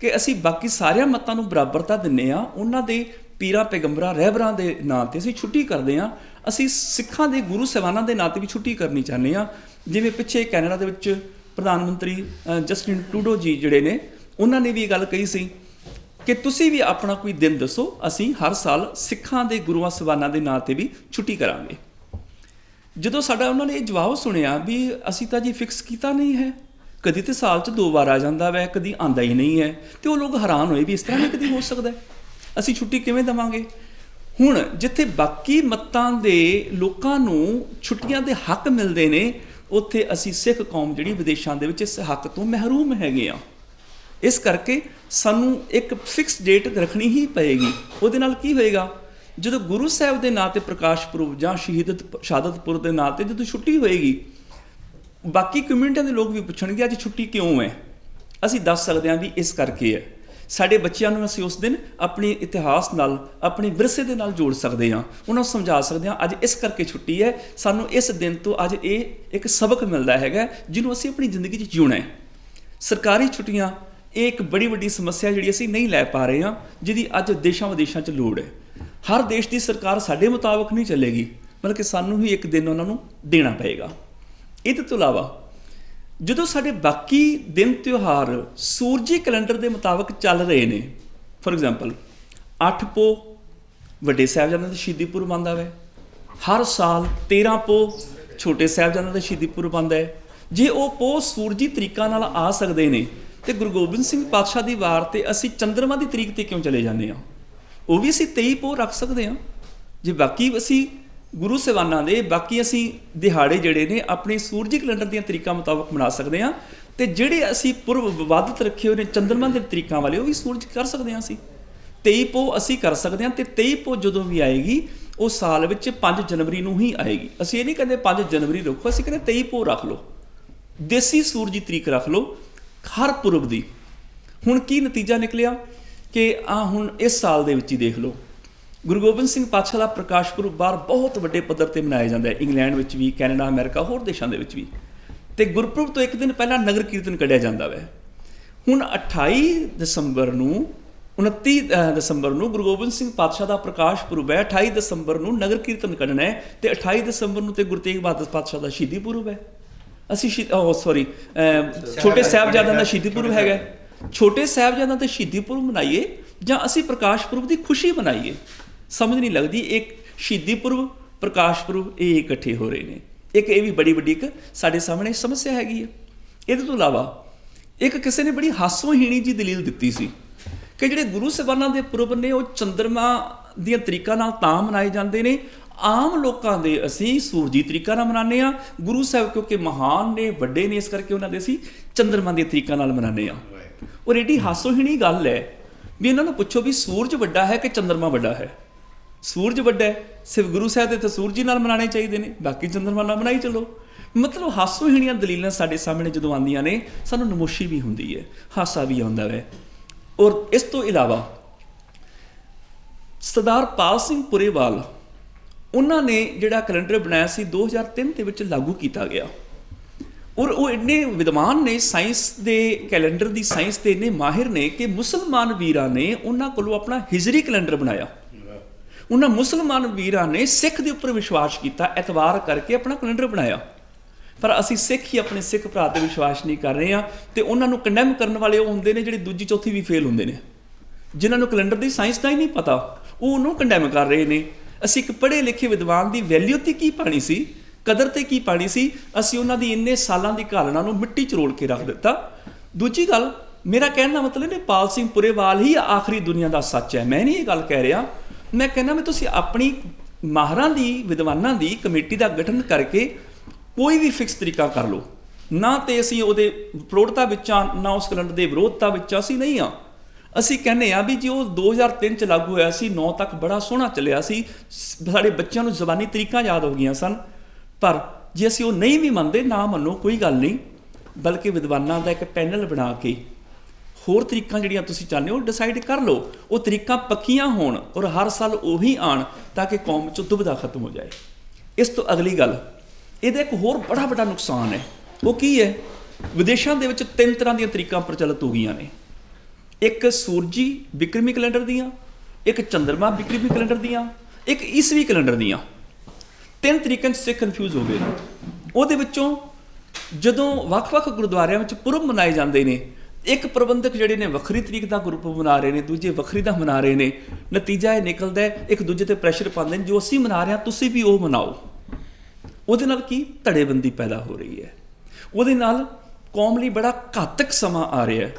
ਕਿ ਅਸੀਂ ਬਾਕੀ ਸਾਰਿਆਂ ਮਤਾਂ ਨੂੰ ਬਰਾਬਰਤਾ ਦਿੰਦੇ ਹਾਂ, ਉਹਨਾਂ ਦੇ ਪੀਰਾਂ ਪੈਗੰਬਰਾਂ ਰਹਿਬਰਾਂ ਦੇ ਨਾਂ 'ਤੇ ਅਸੀਂ ਛੁੱਟੀ ਕਰਦੇ ਹਾਂ, ਅਸੀਂ ਸਿੱਖਾਂ ਦੇ ਗੁਰੂ ਸਾਹਿਬਾਨਾਂ ਦੇ ਨਾਂ 'ਤੇ ਵੀ ਛੁੱਟੀ ਕਰਨੀ ਚਾਹੁੰਦੇ ਹਾਂ। ਜਿਵੇਂ ਪਿੱਛੇ ਕੈਨੇਡਾ ਦੇ ਵਿੱਚ ਪ੍ਰਧਾਨ ਮੰਤਰੀ ਜਸਟਿਨ ਟਰੂਡੋ ਜੀ ਜਿਹੜੇ ਨੇ, ਉਹਨਾਂ ਨੇ ਵੀ ਇਹ ਗੱਲ ਕਹੀ ਸੀ ਕਿ ਤੁਸੀਂ ਵੀ ਆਪਣਾ ਕੋਈ ਦਿਨ ਦੱਸੋ, ਅਸੀਂ ਹਰ ਸਾਲ ਸਿੱਖਾਂ ਦੇ ਗੁਰੂਆਂ ਸਾਹਿਬਾਨਾਂ ਦੇ ਨਾਂ 'ਤੇ ਵੀ ਛੁੱਟੀ ਕਰਾਂਗੇ। ਜਦੋਂ ਸਾਡਾ ਉਹਨਾਂ ਨੇ ਇਹ ਜਵਾਬ ਸੁਣਿਆ ਵੀ ਅਸੀਂ ਤਾਂ ਜੀ ਫਿਕਸ ਕੀਤਾ ਨਹੀਂ ਹੈ, ਕਦੀ ਤਾਂ ਸਾਲ 'ਚ 2 ਵਾਰ ਆ ਜਾਂਦਾ ਵੈ, ਕਦੀ ਆਉਂਦਾ ਹੀ ਨਹੀਂ ਹੈ, ਅਤੇ ਉਹ ਲੋਕ ਹੈਰਾਨ ਹੋਏ ਵੀ ਇਸ ਤਰ੍ਹਾਂ ਨਹੀਂ ਕਦੀ ਹੋ ਸਕਦਾ, ਅਸੀਂ ਛੁੱਟੀ ਕਿਵੇਂ ਦੇਵਾਂਗੇ। ਹੁਣ ਜਿੱਥੇ ਬਾਕੀ ਮਤਾਂ ਦੇ ਲੋਕਾਂ ਨੂੰ ਛੁੱਟੀਆਂ ਦੇ ਹੱਕ ਮਿਲਦੇ ਨੇ, ਉੱਥੇ ਅਸੀਂ ਸਿੱਖ ਕੌਮ ਜਿਹੜੀ ਵਿਦੇਸ਼ਾਂ ਦੇ ਵਿੱਚ ਇਸ ਹੱਕ ਤੋਂ ਮਹਿਰੂਮ ਹੈਗੇ ਹਾਂ। ਇਸ ਕਰਕੇ ਸਾਨੂੰ ਇੱਕ ਫਿਕਸ ਡੇਟ ਰੱਖਣੀ ਹੀ ਪਏਗੀ। ਉਹਦੇ ਨਾਲ ਕੀ ਹੋਏਗਾ, ਜਦੋਂ ਗੁਰੂ ਸਾਹਿਬ ਦੇ ਨਾਂ 'ਤੇ ਪ੍ਰਕਾਸ਼ ਪੁਰਬ ਜਾਂ ਸ਼ਹਾਦਤ ਪੁਰਬ ਦੇ ਨਾਂ 'ਤੇ ਜਦੋਂ ਛੁੱਟੀ ਹੋਏਗੀ, ਬਾਕੀ ਕਮਿਊਨਿਟੀਆਂ ਦੇ ਲੋਕ ਵੀ ਪੁੱਛਣਗੇ ਅੱਜ ਛੁੱਟੀ ਕਿਉਂ ਹੈ। ਅਸੀਂ ਦੱਸ ਸਕਦੇ ਹਾਂ ਵੀ ਇਸ ਕਰਕੇ ਹੈ। ਸਾਡੇ ਬੱਚਿਆਂ ਨੂੰ ਅਸੀਂ ਉਸ ਦਿਨ ਆਪਣੇ ਇਤਿਹਾਸ ਨਾਲ, ਆਪਣੇ ਵਿਰਸੇ ਦੇ ਨਾਲ ਜੋੜ ਸਕਦੇ ਹਾਂ, ਉਹਨਾਂ ਨੂੰ ਸਮਝਾ ਸਕਦੇ ਹਾਂ ਅੱਜ ਇਸ ਕਰਕੇ ਛੁੱਟੀ ਹੈ, ਸਾਨੂੰ ਇਸ ਦਿਨ ਤੋਂ ਅੱਜ ਇਹ ਇੱਕ ਸਬਕ ਮਿਲਦਾ ਹੈਗਾ ਜਿਹਨੂੰ ਅਸੀਂ ਆਪਣੀ ਜ਼ਿੰਦਗੀ 'ਚ ਜਿਉਣਾ ਹੈ। ਸਰਕਾਰੀ ਛੁੱਟੀਆਂ ਇਹ ਇੱਕ ਬੜੀ ਵੱਡੀ ਸਮੱਸਿਆ ਜਿਹੜੀ ਅਸੀਂ ਨਹੀਂ ਲੈ ਪਾ ਰਹੇ ਹਾਂ, ਜਿਹਦੀ ਅੱਜ ਦੇਸ਼ਾਂ ਵਿਦੇਸ਼ਾਂ 'ਚ ਲੋੜ ਹੈ। ਹਰ ਦੇਸ਼ ਦੀ ਸਰਕਾਰ ਸਾਡੇ ਮੁਤਾਬਕ ਨਹੀਂ ਚੱਲੇਗੀ, ਬਲਕਿ ਸਾਨੂੰ ਹੀ ਇੱਕ ਦਿਨ ਉਹਨਾਂ ਨੂੰ ਦੇਣਾ ਪਏਗਾ। ਇਹਦੇ ਤੋਂ ਇਲਾਵਾ ਜਦੋਂ ਸਾਡੇ ਬਾਕੀ ਦਿਨ ਤਿਉਹਾਰ ਸੂਰਜੀ ਕੈਲੰਡਰ ਦੇ ਮੁਤਾਬਕ ਚੱਲ ਰਹੇ ਨੇ, ਫੋਰ ਐਗਜ਼ਾਮਪਲ 8 ਪੋਹ ਵੱਡੇ ਸਾਹਿਬਜ਼ਾਦਿਆਂ ਦਾ ਸ਼ਹੀਦੀ ਪੁਰਬ ਆਉਂਦਾ ਹੈ, ਹਰ ਸਾਲ 13 ਪੋਹ ਛੋਟੇ ਸਾਹਿਬਜ਼ਾਦਿਆਂ ਦਾ ਸ਼ਹੀਦੀ ਪੁਰਬ ਆਉਂਦਾ ਹੈ। ਜੇ ਉਹ ਪੋਹ ਸੂਰਜੀ ਤਰੀਕਾਂ ਨਾਲ ਆ ਸਕਦੇ ਨੇ, ਤੇ ਗੁਰੂ ਗੋਬਿੰਦ ਸਿੰਘ ਪਾਤਸ਼ਾਹ ਦੀ ਵਾਰ 'ਤੇ ਅਸੀਂ ਚੰਦਰਮਾ ਦੀ ਤਰੀਕ 'ਤੇ ਕਿਉਂ ਚਲੇ ਜਾਂਦੇ ਹਾਂ? ਉਹ ਵੀ ਅਸੀਂ 23 ਪੋਹ ਰੱਖ ਸਕਦੇ ਹਾਂ। ਜੇ ਬਾਕੀ ਅਸੀਂ ਗੁਰੂ ਸਾਹਿਬਾਨਾਂ ਦੇ ਬਾਕੀ ਅਸੀਂ ਦਿਹਾੜੇ ਜਿਹੜੇ ਨੇ ਆਪਣੇ ਸੂਰਜੀ ਕੈਲੰਡਰ ਦੀਆਂ ਤਰੀਕਾਂ ਮੁਤਾਬਕ ਮਨਾ ਸਕਦੇ ਹਾਂ, ਅਤੇ ਜਿਹੜੇ ਅਸੀਂ ਪੁਰਬ ਵਿਵਾਦਤ ਰੱਖੇ ਹੋਏ ਨੇ ਚੰਦਰਮਾ ਦੇ ਤਰੀਕਾਂ ਵਾਲੇ, ਉਹ ਵੀ ਸੂਰਜ ਕਰ ਸਕਦੇ ਹਾਂ ਅਸੀਂ। 23 ਪੋਹ ਅਸੀਂ ਕਰ ਸਕਦੇ ਹਾਂ, ਅਤੇ 23 ਪੋਹ ਜਦੋਂ ਵੀ ਆਏਗੀ ਉਹ ਸਾਲ ਵਿੱਚ 5 ਜਨਵਰੀ ਨੂੰ ਹੀ ਆਏਗੀ। ਅਸੀਂ ਇਹ ਨਹੀਂ ਕਹਿੰਦੇ 5 ਜਨਵਰੀ ਰੱਖੋ, ਅਸੀਂ ਕਹਿੰਦੇ 23 ਪੋਹ ਰੱਖ ਲਓ, ਦੇਸੀ ਸੂਰਜੀ ਤਰੀਕ ਰੱਖ ਲਓ ਹਰ ਪੁਰਬ ਦੀ। ਹੁਣ ਕੀ ਨਤੀਜਾ ਨਿਕਲਿਆ ਕਿ ਹੁਣ ਇਸ ਸਾਲ ਦੇ ਵਿੱਚ ਹੀ ਦੇਖ ਲਓ, ਗੁਰੂ ਗੋਬਿੰਦ ਸਿੰਘ ਪਾਤਸ਼ਾਹ ਦਾ ਪ੍ਰਕਾਸ਼ ਪੁਰਬ ਬਾਹਰ ਬਹੁਤ ਵੱਡੇ ਪੱਧਰ 'ਤੇ ਮਨਾਇਆ ਜਾਂਦਾ ਹੈ, ਇੰਗਲੈਂਡ ਵਿੱਚ ਵੀ, ਕੈਨੇਡਾ, ਅਮਰੀਕਾ, ਹੋਰ ਦੇਸ਼ਾਂ ਦੇ ਵਿੱਚ ਵੀ। ਅਤੇ ਗੁਰਪੁਰਬ ਤੋਂ ਇੱਕ ਦਿਨ ਪਹਿਲਾਂ ਨਗਰ ਕੀਰਤਨ ਕੱਢਿਆ ਜਾਂਦਾ ਵੈ। ਹੁਣ 28 ਦਸੰਬਰ ਨੂੰ 29 ਦਸੰਬਰ ਨੂੰ ਗੁਰੂ ਗੋਬਿੰਦ ਸਿੰਘ ਪਾਤਸ਼ਾਹ ਦਾ ਪ੍ਰਕਾਸ਼ ਪੁਰਬ ਹੈ, 28 ਦਸੰਬਰ ਨੂੰ ਨਗਰ ਕੀਰਤਨ ਕੱਢਣਾ ਹੈ, ਅਤੇ 28 ਦਸੰਬਰ ਨੂੰ ਤੇ ਗੁਰੂ ਤੇਗ ਬਹਾਦਰ ਪਾਤਸ਼ਾਹ ਦਾ ਸ਼ਹੀਦੀ ਪੁਰਬ ਹੈ। ਅਸੀਂ ਛੋਟੇ ਸਾਹਿਬਜ਼ਾਦਿਆਂ ਦਾ ਸ਼ਹੀਦੀ ਪੁਰਬ ਹੈਗਾ। ਛੋਟੇ ਸਾਹਿਬਜ਼ਾਦਿਆਂ ਦਾ ਸ਼ਹੀਦੀ ਪੁਰਬ ਮਨਾਈਏ ਜਾਂ ਅਸੀਂ ਪ੍ਰਕਾਸ਼ ਪੁਰਬ ਦੀ ਖੁਸ਼ੀ ਮਨਾਈਏ, ਸਮਝ ਨਹੀਂ ਲੱਗਦੀ। ਇੱਕ ਸ਼ਹੀਦੀ ਪੁਰਬ, ਪ੍ਰਕਾਸ਼ ਪੁਰਬ, ਇਹ ਇਕੱਠੇ ਹੋ ਰਹੇ ਨੇ। ਇੱਕ ਇਹ ਵੀ ਬੜੀ ਵੱਡੀ ਇੱਕ ਸਾਡੇ ਸਾਹਮਣੇ ਸਮੱਸਿਆ ਹੈਗੀ ਹੈ। ਇਹਦੇ ਤੋਂ ਇਲਾਵਾ ਇੱਕ ਕਿਸੇ ਨੇ ਬੜੀ ਹਾਸੋਹੀਣੀ ਜੀ ਦਲੀਲ ਦਿੱਤੀ ਸੀ ਕਿ ਜਿਹੜੇ ਗੁਰੂ ਸਾਹਿਬਾਨਾਂ ਦੇ ਪੁਰਬ ਨੇ ਉਹ ਚੰਦਰਮਾ ਦੀਆਂ ਤਰੀਕਾਂ ਨਾਲ ਤਾਂ ਮਨਾਏ ਜਾਂਦੇ ਨੇ, ਆਮ ਲੋਕਾਂ ਦੇ ਅਸੀਂ ਸੂਰਜੀ ਤਰੀਕਾਂ ਨਾਲ ਮਨਾਉਂਦੇ ਹਾਂ। ਗੁਰੂ ਸਾਹਿਬ ਕਿਉਂਕਿ ਮਹਾਨ ਨੇ, ਵੱਡੇ ਨੇ, ਇਸ ਕਰਕੇ ਉਹਨਾਂ ਦੇ ਅਸੀਂ ਚੰਦਰਮਾ ਦੀਆਂ ਤਰੀਕਾਂ ਨਾਲ ਮਨਾਉਂਦੇ ਹਾਂ। ਔਰ ਏਡੀ ਹਾਸੋਹੀਣੀ ਗੱਲ ਹੈ ਵੀ ਇਹਨਾਂ ਨੂੰ ਪੁੱਛੋ ਵੀ ਸੂਰਜ ਵੱਡਾ ਹੈ ਕਿ ਚੰਦਰਮਾ ਵੱਡਾ ਹੈ? ਸੂਰਜ ਵੱਡਾ ਹੈ, ਸਿਰਫ ਗੁਰੂ ਸਾਹਿਬ ਦੇ ਤਾਂ ਸੂਰਜੀ ਨਾਲ ਮਨਾਉਣੇ ਚਾਹੀਦੇ ਨੇ, ਬਾਕੀ ਚੰਦਰਮਾ ਨਾਲ ਮਨਾਈ ਚੱਲੋ। ਮਤਲਬ ਹਾਸੋਹੀਣੀਆਂ ਦਲੀਲਾਂ ਸਾਡੇ ਸਾਹਮਣੇ ਜਦੋਂ ਆਉਂਦੀਆਂ ਨੇ, ਸਾਨੂੰ ਨਮੋਸ਼ੀ ਵੀ ਹੁੰਦੀ ਹੈ, ਹਾਸਾ ਵੀ ਆਉਂਦਾ ਹੈ। ਔਰ ਇਸ ਤੋਂ ਇਲਾਵਾ ਸਰਦਾਰ ਪਾਲ ਸਿੰਘ ਪੁਰੇਵਾਲ, ਉਹਨਾਂ ਨੇ ਜਿਹੜਾ ਕੈਲੰਡਰ ਬਣਾਇਆ ਸੀ 2003 ਦੇ ਵਿੱਚ ਲਾਗੂ ਕੀਤਾ ਗਿਆ। ਔਰ ਉਹ ਇੰਨੇ ਵਿਦਵਾਨ ਨੇ, ਸਾਇੰਸ ਦੇ ਕੈਲੰਡਰ ਦੀ ਸਾਇੰਸ ਦੇ ਇੰਨੇ ਮਾਹਿਰ ਨੇ ਕਿ ਮੁਸਲਮਾਨ ਵੀਰਾਂ ਨੇ ਉਹਨਾਂ ਕੋਲੋਂ ਆਪਣਾ ਹਿਜਰੀ ਕੈਲੰਡਰ ਬਣਾਇਆ। ਉਹਨਾਂ ਮੁਸਲਮਾਨ ਵੀਰਾਂ ਨੇ ਸਿੱਖ ਦੇ ਉੱਪਰ ਵਿਸ਼ਵਾਸ ਕੀਤਾ, ਐਤਵਾਰ ਕਰਕੇ ਆਪਣਾ ਕੈਲੰਡਰ ਬਣਾਇਆ। ਪਰ ਅਸੀਂ ਸਿੱਖ ਹੀ ਆਪਣੇ ਸਿੱਖ ਭਰਾ 'ਤੇ ਵਿਸ਼ਵਾਸ ਨਹੀਂ ਕਰ ਰਹੇ ਹਾਂ, ਅਤੇ ਉਹਨਾਂ ਨੂੰ ਕੰਡੈਮ ਕਰਨ ਵਾਲੇ ਉਹ ਹੁੰਦੇ ਨੇ ਜਿਹੜੇ ਦੂਜੀ ਚੌਥੀ ਵੀ ਫੇਲ ਹੁੰਦੇ ਨੇ, ਜਿਨ੍ਹਾਂ ਨੂੰ ਕੈਲੰਡਰ ਦੀ ਸਾਇੰਸ ਦਾ ਹੀ ਨਹੀਂ ਪਤਾ, ਉਹ ਉਹਨੂੰ ਕੰਡੈਮ ਕਰ ਰਹੇ ਨੇ। ਅਸੀਂ ਇੱਕ ਪੜ੍ਹੇ ਲਿਖੇ ਵਿਦਵਾਨ ਦੀ ਵੈਲਿਊ 'ਤੇ ਕੀ ਪਾਣੀ ਸੀ, ਕਦਰ 'ਤੇ ਕੀ ਪਾਣੀ ਸੀ, ਅਸੀਂ ਉਹਨਾਂ ਦੀ ਇੰਨੇ ਸਾਲਾਂ ਦੀ ਘਾਲਣਾ ਨੂੰ ਮਿੱਟੀ 'ਚ ਰੋਲ ਕੇ ਰੱਖ ਦਿੱਤਾ। ਦੂਜੀ ਗੱਲ, ਮੇਰਾ ਕਹਿਣ ਦਾ ਮਤਲਬ ਨੇ ਪਾਲ ਸਿੰਘ ਪੁਰੇਵਾਲ ਹੀ ਆਖਰੀ ਦੁਨੀਆ ਦਾ ਸੱਚ ਹੈ, ਮੈਂ ਨਹੀਂ ਇਹ ਗੱਲ ਕਹਿ ਰਿਹਾ। ਮੈਂ ਕਹਿੰਦਾ ਵੀ ਤੁਸੀਂ ਆਪਣੀ ਮਾਹਰਾਂ ਦੀ, ਵਿਦਵਾਨਾਂ ਦੀ ਕਮੇਟੀ ਦਾ ਗਠਨ ਕਰਕੇ ਕੋਈ ਵੀ ਫਿਕਸ ਤਰੀਕਾ ਕਰ ਲਓ ਨਾ, ਤੇ ਅਸੀਂ ਉਹਦੇ ਵਿਰੋਧਤਾ ਵਿੱਚ ਆ, ਨਾ ਉਸ ਕੈਲੰਡਰ ਦੇ ਵਿਰੋਧਤਾ ਵਿੱਚ ਅਸੀਂ ਨਹੀਂ ਆ। ਅਸੀਂ ਕਹਿੰਦੇ ਹਾਂ ਵੀ ਜੇ ਉਹ 2003 'ਚ ਲਾਗੂ ਹੋਇਆ ਸੀ, 9 ਤੱਕ ਬੜਾ ਸੋਹਣਾ ਚੱਲਿਆ ਸੀ, ਸਾਡੇ ਬੱਚਿਆਂ ਨੂੰ ਜ਼ਬਾਨੀ ਤਰੀਕਾਂ ਯਾਦ ਹੋ ਗਈਆਂ ਸਨ। ਪਰ ਜੇ ਅਸੀਂ ਉਹ ਨਹੀਂ ਵੀ ਮੰਨਦੇ, ਨਾ ਮੰਨੋ, ਕੋਈ ਗੱਲ ਨਹੀਂ, ਬਲਕਿ ਵਿਦਵਾਨਾਂ ਦਾ ਇੱਕ ਪੈਨਲ ਬਣਾ ਕੇ ਹੋਰ ਤਰੀਕਾਂ ਜਿਹੜੀਆਂ ਤੁਸੀਂ ਚਾਹੁੰਦੇ ਹੋ ਡਿਸਾਈਡ ਕਰ ਲਓ। ਉਹ ਤਰੀਕਾਂ ਪੱਕੀਆਂ ਹੋਣ ਔਰ ਹਰ ਸਾਲ ਉਹੀ ਆਉਣ ਤਾਂ ਕਿ ਕੌਮ 'ਚੋਂ ਦੁਬਿਧਾ ਖਤਮ ਹੋ ਜਾਏ। ਇਸ ਤੋਂ ਅਗਲੀ ਗੱਲ, ਇਹਦਾ ਇੱਕ ਹੋਰ ਬੜਾ ਵੱਡਾ ਨੁਕਸਾਨ ਹੈ। ਉਹ ਕੀ ਹੈ? ਵਿਦੇਸ਼ਾਂ ਦੇ ਵਿੱਚ 3 ਤਰ੍ਹਾਂ ਦੀਆਂ ਤਰੀਕਾਂ ਪ੍ਰਚਲਿਤ ਹੋ ਗਈਆਂ ਨੇ। ਇੱਕ ਸੂਰਜੀ ਬਿਕਰਮੀ ਕੈਲੰਡਰ ਦੀਆਂ, ਇੱਕ ਚੰਦਰਮਾ ਬਿਕਰਮੀ ਕੈਲੰਡਰ ਦੀਆਂ, ਇੱਕ ਈਸਵੀ ਕੈਲੰਡਰ ਦੀਆਂ। 3 ਤਰੀਕਿਆਂ 'ਚ ਸਿੱਖ ਕਨਫਿਊਜ਼ ਹੋ ਗਏ। ਉਹਦੇ ਵਿੱਚੋਂ ਜਦੋਂ ਵੱਖ-ਵੱਖ ਗੁਰਦੁਆਰਿਆਂ ਵਿੱਚ ਪੁਰਬ ਮਨਾਏ ਜਾਂਦੇ ਨੇ, ਇੱਕ ਪ੍ਰਬੰਧਕ ਜਿਹੜੇ ਨੇ ਵੱਖਰੀ ਤਰੀਕ ਦਾ ਗੁਰਪੁਰਬ ਮਨਾ ਰਹੇ ਨੇ, ਦੂਜੇ ਵੱਖਰੀ ਦਾ ਮਨਾ ਰਹੇ ਨੇ। ਨਤੀਜਾ ਇਹ ਨਿਕਲਦਾ ਹੈ, ਇੱਕ ਦੂਜੇ 'ਤੇ ਪ੍ਰੈਸ਼ਰ ਪਾਉਂਦੇ ਨੇ, ਜੋ ਅਸੀਂ ਮਨਾ ਰਹੇ ਹਾਂ ਤੁਸੀਂ ਵੀ ਉਹ ਮਨਾਓ। ਉਹਦੇ ਨਾਲ ਕੀ ਧੜੇਬੰਦੀ ਪੈਦਾ ਹੋ ਰਹੀ ਹੈ। ਉਹਦੇ ਨਾਲ ਕੌਮ ਲਈ ਬੜਾ ਘਾਤਕ ਸਮਾਂ ਆ ਰਿਹਾ ਹੈ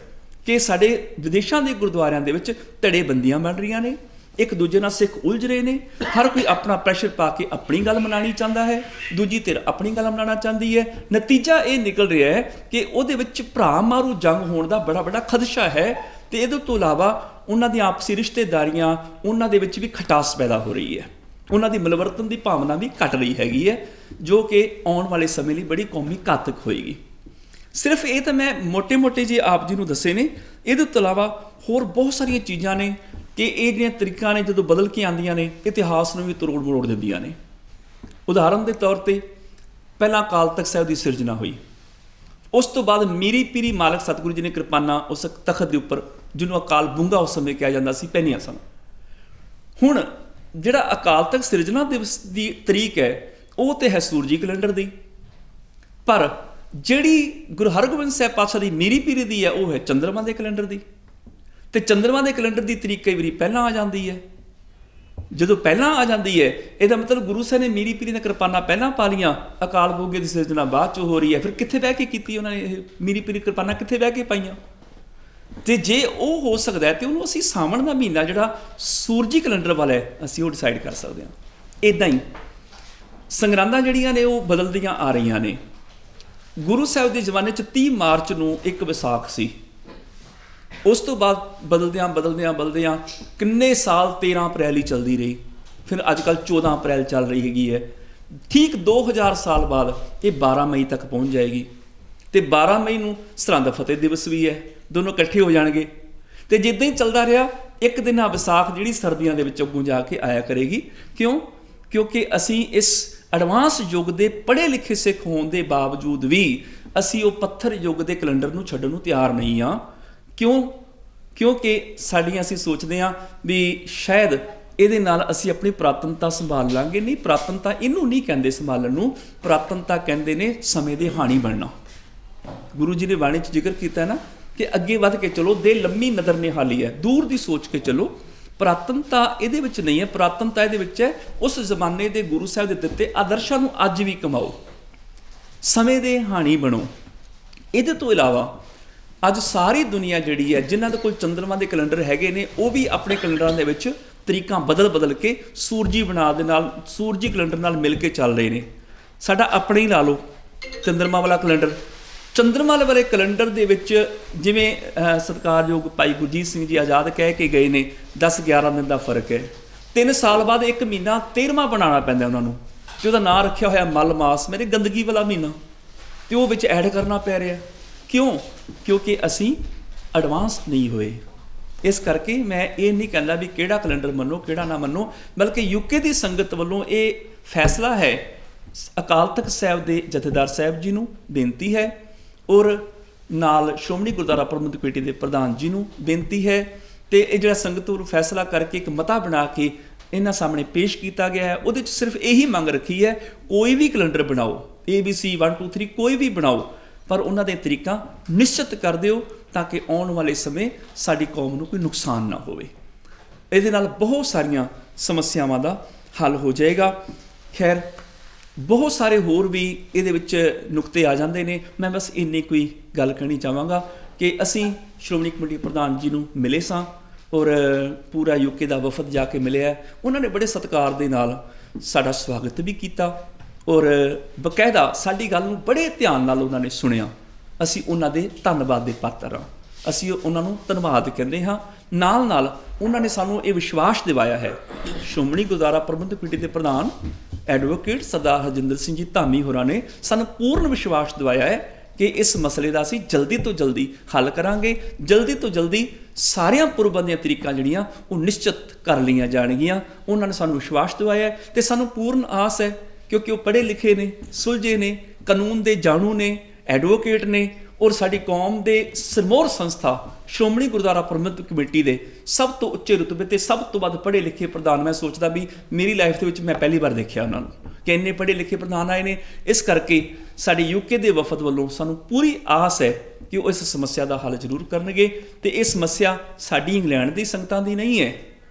ਕਿ ਸਾਡੇ ਵਿਦੇਸ਼ਾਂ ਦੇ ਗੁਰਦੁਆਰਿਆਂ ਦੇ ਵਿੱਚ ਧੜੇਬੰਦੀਆਂ ਬਣ ਰਹੀਆਂ ਨੇ, ਇੱਕ ਦੂਜੇ ਨਾਲ ਸਿੱਖ ਉਲਝ ਰਹੇ ਨੇ, ਹਰ ਕੋਈ ਆਪਣਾ ਪ੍ਰੈਸ਼ਰ ਪਾ ਕੇ ਆਪਣੀ ਗੱਲ ਮਨਾਉਣੀ ਚਾਹੁੰਦਾ ਹੈ, ਦੂਜੀ ਧਿਰ ਆਪਣੀ ਗੱਲ ਮਨਾਉਣਾ ਚਾਹੁੰਦੀ ਹੈ। ਨਤੀਜਾ ਇਹ ਨਿਕਲ ਰਿਹਾ ਹੈ ਕਿ ਉਹਦੇ ਵਿੱਚ ਭਰਾ ਮਾਰੂ ਜੰਗ ਹੋਣ ਦਾ ਬੜਾ ਵੱਡਾ ਖਦਸ਼ਾ ਹੈ। ਅਤੇ ਇਹਦੇ ਤੋਂ ਇਲਾਵਾ ਉਹਨਾਂ ਦੀਆਂ ਆਪਸੀ ਰਿਸ਼ਤੇਦਾਰੀਆਂ, ਉਹਨਾਂ ਦੇ ਵਿੱਚ ਵੀ ਖਟਾਸ ਪੈਦਾ ਹੋ ਰਹੀ ਹੈ, ਉਹਨਾਂ ਦੀ ਮਿਲਵਰਤਨ ਦੀ ਭਾਵਨਾ ਵੀ ਘਟ ਰਹੀ ਹੈਗੀ ਹੈ, ਜੋ ਕਿ ਆਉਣ ਵਾਲੇ ਸਮੇਂ ਲਈ ਬੜੀ ਕੌਮੀ ਘਾਤਕ ਹੋਏਗੀ। ਸਿਰਫ ਇਹ ਤਾਂ ਮੈਂ ਮੋਟੇ-ਮੋਟੇ ਜਿਹੇ ਆਪ ਜੀ ਨੂੰ ਦੱਸੇ ਨੇ। ਇਹਦੇ ਤੋਂ ਇਲਾਵਾ ਹੋਰ ਬਹੁਤ ਸਾਰੀਆਂ ਚੀਜ਼ਾਂ ਨੇ ਕਿ ਇਹ ਜਿਹੜੀਆਂ ਤਰੀਕਾਂ ਨੇ ਜਦੋਂ ਬਦਲ ਕੇ ਆਉਂਦੀਆਂ ਨੇ, ਇਤਿਹਾਸ ਨੂੰ ਵੀ ਤਰੋੜ ਮਰੋੜ ਦਿੰਦੀਆਂ ਨੇ। ਉਦਾਹਰਨ ਦੇ ਤੌਰ 'ਤੇ ਪਹਿਲਾਂ ਅਕਾਲ ਤਖ਼ਤ ਸਾਹਿਬ ਦੀ ਸਿਰਜਣਾ ਹੋਈ, ਉਸ ਤੋਂ ਬਾਅਦ ਮੀਰੀ ਪੀਰੀ ਮਾਲਕ ਸਤਿਗੁਰੂ ਜੀ ਨੇ ਕਿਰਪਾਨਾਂ ਉਸ ਤਖ਼ਤ ਦੇ ਉੱਪਰ, ਜਿਹਨੂੰ ਅਕਾਲ ਬੁੰਗਾ ਉਸ ਸਮੇਂ ਕਿਹਾ ਜਾਂਦਾ ਸੀ, ਪਹਿਨੀਆਂ ਸਨ। ਹੁਣ ਜਿਹੜਾ ਅਕਾਲ ਤਖ਼ਤ ਸਿਰਜਣਾ ਦਿਵਸ ਦੀ ਤਰੀਕ ਹੈ, ਉਹ ਤਾਂ ਹੈ ਸੂਰਜੀ ਕੈਲੰਡਰ ਦੀ, ਪਰ ਜਿਹੜੀ ਗੁਰੂ ਹਰਗੋਬਿੰਦ ਸਾਹਿਬ ਪਾਤਸ਼ਾਹ ਦੀ ਮੀਰੀ ਪੀਰੀ ਦੀ ਹੈ, ਉਹ ਹੈ ਚੰਦਰਮਾ ਦੇ ਕੈਲੰਡਰ ਦੀ। ਅਤੇ ਚੰਦਰਮਾ ਦੇ ਕੈਲੰਡਰ ਦੀ ਤਰੀਕ ਕਈ ਵਾਰੀ ਪਹਿਲਾਂ ਆ ਜਾਂਦੀ ਹੈ। ਜਦੋਂ ਪਹਿਲਾਂ ਆ ਜਾਂਦੀ ਹੈ, ਇਹਦਾ ਮਤਲਬ ਗੁਰੂ ਸਾਹਿਬ ਨੇ ਮੀਰੀ ਪੀਰੀ ਦੀਆਂ ਕਿਰਪਾਨਾਂ ਪਹਿਲਾਂ ਪਾ ਲਈਆਂ, ਅਕਾਲ ਬੁੰਗੇ ਦੀ ਸਿਰਜਣਾ ਬਾਅਦ 'ਚ ਹੋ ਰਹੀ ਹੈ। ਫਿਰ ਕਿੱਥੇ ਬਹਿ ਕੇ ਕੀਤੀ ਉਹਨਾਂ ਨੇ ਇਹ ਮੀਰੀ ਪੀਰੀ ਕਿਰਪਾਨਾਂ, ਕਿੱਥੇ ਬਹਿ ਕੇ ਪਾਈਆਂ? ਤੇ ਜੇ ਉਹ ਹੋ ਸਕਦਾ ਹੈ ਤੇ ਉਹਨੂੰ ਅਸੀਂ ਸਾਵਣ ਦਾ ਮਹੀਨਾ ਜਿਹੜਾ ਸੂਰਜੀ ਕੈਲੰਡਰ ਵਾਲਾ ਹੈ ਅਸੀਂ ਉਹ ਡਿਸਾਈਡ ਕਰ ਸਕਦੇ ਹਾਂ। ਇੱਦਾਂ ਹੀ ਸੰਗਰਾਂਦਾਂ ਜਿਹੜੀਆਂ ਨੇ ਉਹ ਬਦਲਦੀਆਂ ਆ ਰਹੀਆਂ ਨੇ। ਗੁਰੂ ਸਾਹਿਬ ਦੇ ਜ਼ਮਾਨੇ 'ਚ 30 ਮਾਰਚ ਨੂੰ ਇੱਕ ਵਿਸਾਖ ਸੀ। ਉਸ ਤੋਂ ਬਾਅਦ ਬਦਲਦਿਆਂ ਕਿੰਨੇ ਸਾਲ 13 ਅਪ੍ਰੈਲ ਹੀ ਚੱਲਦੀ ਰਹੀ, ਫਿਰ ਅੱਜ ਕੱਲ੍ਹ 14 ਅਪ੍ਰੈਲ ਚੱਲ ਰਹੀ ਹੈਗੀ ਹੈ। ਠੀਕ 2000 ਸਾਲ ਬਾਅਦ ਇਹ 12 ਮਈ ਤੱਕ ਪਹੁੰਚ ਜਾਏਗੀ ਤੇ 12 ਮਈ ਨੂੰ ਸਰਹੰਦ ਫਤਿਹ ਦਿਵਸ ਵੀ ਹੈ, ਦੋਨੋਂ ਇਕੱਠੇ ਹੋ ਜਾਣਗੇ। ਤੇ ਜਿੱਦਾਂ ਹੀ ਚੱਲਦਾ ਰਿਹਾ ਇੱਕ ਦਿਨ ਆ ਵਿਸਾਖ ਜਿਹੜੀ ਸਰਦੀਆਂ ਦੇ ਵਿੱਚ ਅੱਗੋਂ ਜਾ ਕੇ ਆਇਆ ਕਰੇਗੀ। ਕਿਉਂਕਿ ਅਸੀਂ ਇਸ ਐਡਵਾਂਸ ਯੁੱਗ ਦੇ ਪੜ੍ਹੇ ਲਿਖੇ ਸਿੱਖ ਹੋਣ ਦੇ ਬਾਵਜੂਦ ਵੀ ਅਸੀਂ ਉਹ ਪੱਥਰ ਯੁੱਗ ਦੇ ਕੈਲੰਡਰ ਨੂੰ ਛੱਡਣ ਨੂੰ ਤਿਆਰ ਨਹੀਂ ਹਾਂ। ਕਿਉਂਕਿ ਅਸੀਂ ਸੋਚਦੇ ਹਾਂ ਵੀ ਸ਼ਾਇਦ ਇਹਦੇ ਨਾਲ ਅਸੀਂ ਆਪਣੀ ਪੁਰਾਤਨਤਾ ਸੰਭਾਲ ਲਾਂਗੇ। ਨਹੀਂ, ਪੁਰਾਤਨਤਾ ਇਹਨੂੰ ਨਹੀਂ ਕਹਿੰਦੇ ਸੰਭਾਲਣ ਨੂੰ, ਪੁਰਾਤਨਤਾ ਕਹਿੰਦੇ ਨੇ ਸਮੇਂ ਦੇ ਹਾਣੀ ਬਣਨਾ। ਗੁਰੂ ਜੀ ਨੇ ਬਾਣੀ 'ਚ ਜ਼ਿਕਰ ਕੀਤਾ ਨਾ ਕਿ ਅੱਗੇ ਵੱਧ ਕੇ ਚਲੋ, ਦੇ ਲੰਮੀ ਨਜ਼ਰ ਨਿਹਾਲੀ ਹੈ, ਦੂਰ ਦੀ ਸੋਚ ਕੇ ਚਲੋ। ਪੁਰਾਤਨਤਾ ਇਹਦੇ ਵਿੱਚ ਨਹੀਂ ਹੈ, ਪੁਰਾਤਨਤਾ ਇਹਦੇ ਵਿੱਚ ਹੈ ਉਸ ਜ਼ਮਾਨੇ ਦੇ ਗੁਰੂ ਸਾਹਿਬ ਦੇ ਦਿੱਤੇ ਆਦਰਸ਼ਾਂ ਨੂੰ ਅੱਜ ਵੀ ਕਮਾਓ, ਸਮੇਂ ਦੇ ਹਾਣੀ ਬਣੋ। ਇਹਦੇ ਤੋਂ ਇਲਾਵਾ ਅੱਜ ਸਾਰੀ ਦੁਨੀਆ ਜਿਹੜੀ ਹੈ ਜਿਨ੍ਹਾਂ ਦੇ ਕੋਲ ਚੰਦਰਮਾ ਦੇ ਕੈਲੰਡਰ ਹੈਗੇ ਨੇ ਉਹ ਵੀ ਆਪਣੇ ਕੈਲੰਡਰਾਂ ਦੇ ਵਿੱਚ ਤਰੀਕਾਂ ਬਦਲ ਕੇ ਸੂਰਜੀ ਸੂਰਜੀ ਕੈਲੰਡਰ ਨਾਲ ਮਿਲ ਕੇ ਚੱਲ ਰਹੇ ਨੇ। ਸਾਡਾ ਆਪਣੇ ਹੀ ਲਾ ਲਓ ਚੰਦਰਮਾ ਵਾਲਾ ਕੈਲੰਡਰ। ਚੰਦਰਮਾ ਵਾਲੇ ਕੈਲੰਡਰ ਦੇ ਵਿੱਚ ਜਿਵੇਂ ਸਤਿਕਾਰਯੋਗ ਭਾਈ ਗੁਰਜੀਤ ਸਿੰਘ ਜੀ ਆਜ਼ਾਦ ਕਹਿ ਕੇ ਗਏ ਨੇ 10-11 ਦਿਨ ਦਾ ਫਰਕ ਹੈ। 3 ਸਾਲ ਬਾਅਦ ਇੱਕ ਮਹੀਨਾ 13ਵਾਂ ਬਣਾਉਣਾ ਪੈਂਦਾ ਉਹਨਾਂ ਨੂੰ, ਤੇ ਉਹਦਾ ਨਾਂ ਰੱਖਿਆ ਹੋਇਆ ਮਲ ਮਾਸ, ਮੇਰੇ ਗੰਦਗੀ ਵਾਲਾ ਮਹੀਨਾ, ਤੇ ਉਹ ਵਿੱਚ ਐਡ ਕਰਨਾ ਪੈ ਰਿਹਾ। ਕਿਉਂਕਿ ਅਸੀਂ ਐਡਵਾਂਸ ਨਹੀਂ ਹੋਏ। ਇਸ ਕਰਕੇ ਮੈਂ ਇਹ ਨਹੀਂ ਕਹਿੰਦਾ ਵੀ ਕਿਹੜਾ ਕੈਲੰਡਰ ਮੰਨੋ ਕਿਹੜਾ ਨਾ ਮੰਨੋ, ਬਲਕਿ ਯੂਕੇ ਦੀ ਸੰਗਤ ਵੱਲੋਂ ਇਹ ਫੈਸਲਾ ਹੈ। ਅਕਾਲ ਤਖਤ ਸਾਹਿਬ ਦੇ ਜਥੇਦਾਰ ਸਾਹਿਬ ਜੀ ਨੂੰ ਬੇਨਤੀ ਹੈ ਔਰ ਨਾਲ ਸ਼੍ਰੋਮਣੀ ਗੁਰਦੁਆਰਾ ਪ੍ਰਬੰਧਕ ਕਮੇਟੀ ਦੇ ਪ੍ਰਧਾਨ ਜੀ ਨੂੰ ਬੇਨਤੀ ਹੈ, ਤੇ ਇਹ ਜਿਹੜਾ ਸੰਗਤ ਵੱਲੋਂ ਫੈਸਲਾ ਕਰਕੇ ਇੱਕ ਮਤਾ ਬਣਾ ਕੇ ਇਹਨਾਂ ਸਾਹਮਣੇ ਪੇਸ਼ ਕੀਤਾ ਗਿਆ ਹੈ। ਉਹਦੇ 'ਚ ਸਿਰਫ ਇਹੀ ਮੰਗ ਰੱਖੀ ਹੈ, ਕੋਈ ਵੀ ਕੈਲੰਡਰ ਬਣਾਓ, ABC 1 2 3 ਕੋਈ ਵੀ ਬਣਾਓ, ਪਰ ਉਹਨਾਂ ਦੇ ਤਰੀਕਾਂ ਨਿਸ਼ਚਿਤ ਕਰ ਦਿਓ ਤਾਂ ਕਿ ਆਉਣ ਵਾਲੇ ਸਮੇਂ ਸਾਡੀ ਕੌਮ ਨੂੰ ਕੋਈ ਨੁਕਸਾਨ ਨਾ ਹੋਵੇ। ਇਹਦੇ ਨਾਲ ਬਹੁਤ ਸਾਰੀਆਂ ਸਮੱਸਿਆਵਾਂ ਦਾ ਹੱਲ ਹੋ ਜਾਏਗਾ। ਖੈਰ ਬਹੁਤ ਸਾਰੇ ਹੋਰ ਵੀ ਇਹਦੇ ਵਿੱਚ ਨੁਕਤੇ ਆ ਜਾਂਦੇ ਨੇ। ਮੈਂ ਬਸ ਇੰਨੀ ਕੋਈ ਗੱਲ ਕਹਿਣੀ ਚਾਹਾਂਗਾ ਕਿ ਅਸੀਂ ਸ਼੍ਰੋਮਣੀ ਕਮੇਟੀ ਪ੍ਰਧਾਨ ਜੀ ਨੂੰ ਮਿਲੇ ਸਾਂ ਔਰ ਪੂਰਾ ਯੂਕੇ ਦਾ ਵਫਦ ਜਾ ਕੇ ਮਿਲਿਆ। ਉਹਨਾਂ ਨੇ ਬੜੇ ਸਤਿਕਾਰ ਦੇ ਨਾਲ ਸਾਡਾ ਸਵਾਗਤ ਵੀ ਕੀਤਾ ਔਰ ਬਕਾਇਦਾ ਸਾਡੀ ਗੱਲ ਨੂੰ ਬੜੇ ਧਿਆਨ ਨਾਲ ਉਹਨਾਂ ਨੇ ਸੁਣਿਆ। ਅਸੀਂ ਉਹਨਾਂ ਦੇ ਧੰਨਵਾਦ ਦੇ ਪਾਤਰ ਹਾਂ, ਅਸੀਂ ਉਹਨਾਂ ਨੂੰ ਧੰਨਵਾਦ ਕਹਿੰਦੇ ਹਾਂ। ਨਾਲ ਉਹਨਾਂ ਨੇ ਸਾਨੂੰ ਇਹ ਵਿਸ਼ਵਾਸ ਦਿਵਾਇਆ ਹੈ, ਸ਼੍ਰੋਮਣੀ ਗੁਰਦੁਆਰਾ ਪ੍ਰਬੰਧਕ ਕਮੇਟੀ ਦੇ ਪ੍ਰਧਾਨ ਐਡਵੋਕੇਟ ਸਰਦਾਰ ਹਰਜਿੰਦਰ ਸਿੰਘ ਜੀ ਧਾਮੀ ਹੋਰਾਂ ਨੇ ਸਾਨੂੰ ਪੂਰਨ ਵਿਸ਼ਵਾਸ ਦਿਵਾਇਆ ਹੈ ਕਿ ਇਸ ਮਸਲੇ ਦਾ ਅਸੀਂ ਜਲਦੀ ਤੋਂ ਜਲਦੀ ਹੱਲ ਕਰਾਂਗੇ। ਜਲਦੀ ਤੋਂ ਜਲਦੀ ਸਾਰੀਆਂ ਪੁਰਬਾਂ ਦੀਆਂ ਤਰੀਕਾਂ ਜਿਹੜੀਆਂ ਉਹ ਨਿਸ਼ਚਿਤ ਕਰ ਲਈਆਂ ਜਾਣਗੀਆਂ। ਉਹਨਾਂ ਨੇ ਸਾਨੂੰ ਵਿਸ਼ਵਾਸ ਦਿਵਾਇਆ ਹੈ ਤੇ ਸਾਨੂੰ ਪੂਰਨ ਆਸ ਹੈ, ਕਿਉਂਕਿ ਉਹ ਪੜ੍ਹੇ ਲਿਖੇ ਨੇ, ਸੁਲਝੇ ਨੇ, ਕਾਨੂੰਨ ਦੇ ਜਾਣੂ ਨੇ, ਐਡਵੋਕੇਟ ਨੇ ਔਰ ਸਾਡੀ ਕੌਮ ਦੇ ਸਿਰਮੌਰ ਸੰਸਥਾ ਸ਼੍ਰੋਮਣੀ ਗੁਰਦੁਆਰਾ ਪ੍ਰਬੰਧਕ ਕਮੇਟੀ ਦੇ ਸਭ ਤੋਂ ਉੱਚੇ ਰੁਤਬੇ ਤੇ ਸਭ ਤੋਂ ਵੱਧ ਪੜ੍ਹੇ ਲਿਖੇ ਪ੍ਰਧਾਨ, ਮੈਂ ਸੋਚਦਾ ਵੀ ਮੇਰੀ ਲਾਈਫ ਦੇ ਵਿੱਚ ਮੈਂ ਪਹਿਲੀ ਵਾਰ ਦੇਖਿਆ ਉਹਨਾਂ ਨੂੰ ਕਿ ਇੰਨੇ ਪੜ੍ਹੇ ਲਿਖੇ ਪ੍ਰਧਾਨ ਆਏ ਨੇ। ਇਸ ਕਰਕੇ ਸਾਡੇ ਯੂਕੇ ਦੇ ਵਫਦ ਵੱਲੋਂ ਸਾਨੂੰ ਪੂਰੀ ਆਸ ਹੈ ਕਿ ਉਹ ਇਸ ਸਮੱਸਿਆ ਦਾ ਹੱਲ ਜ਼ਰੂਰ ਕਰਨਗੇ। ਤੇ ਇਹ ਸਮੱਸਿਆ ਸਾਡੀ ਇੰਗਲੈਂਡ ਦੀ ਸੰਗਤਾਂ ਦੀ ਨਹੀਂ ਹੈ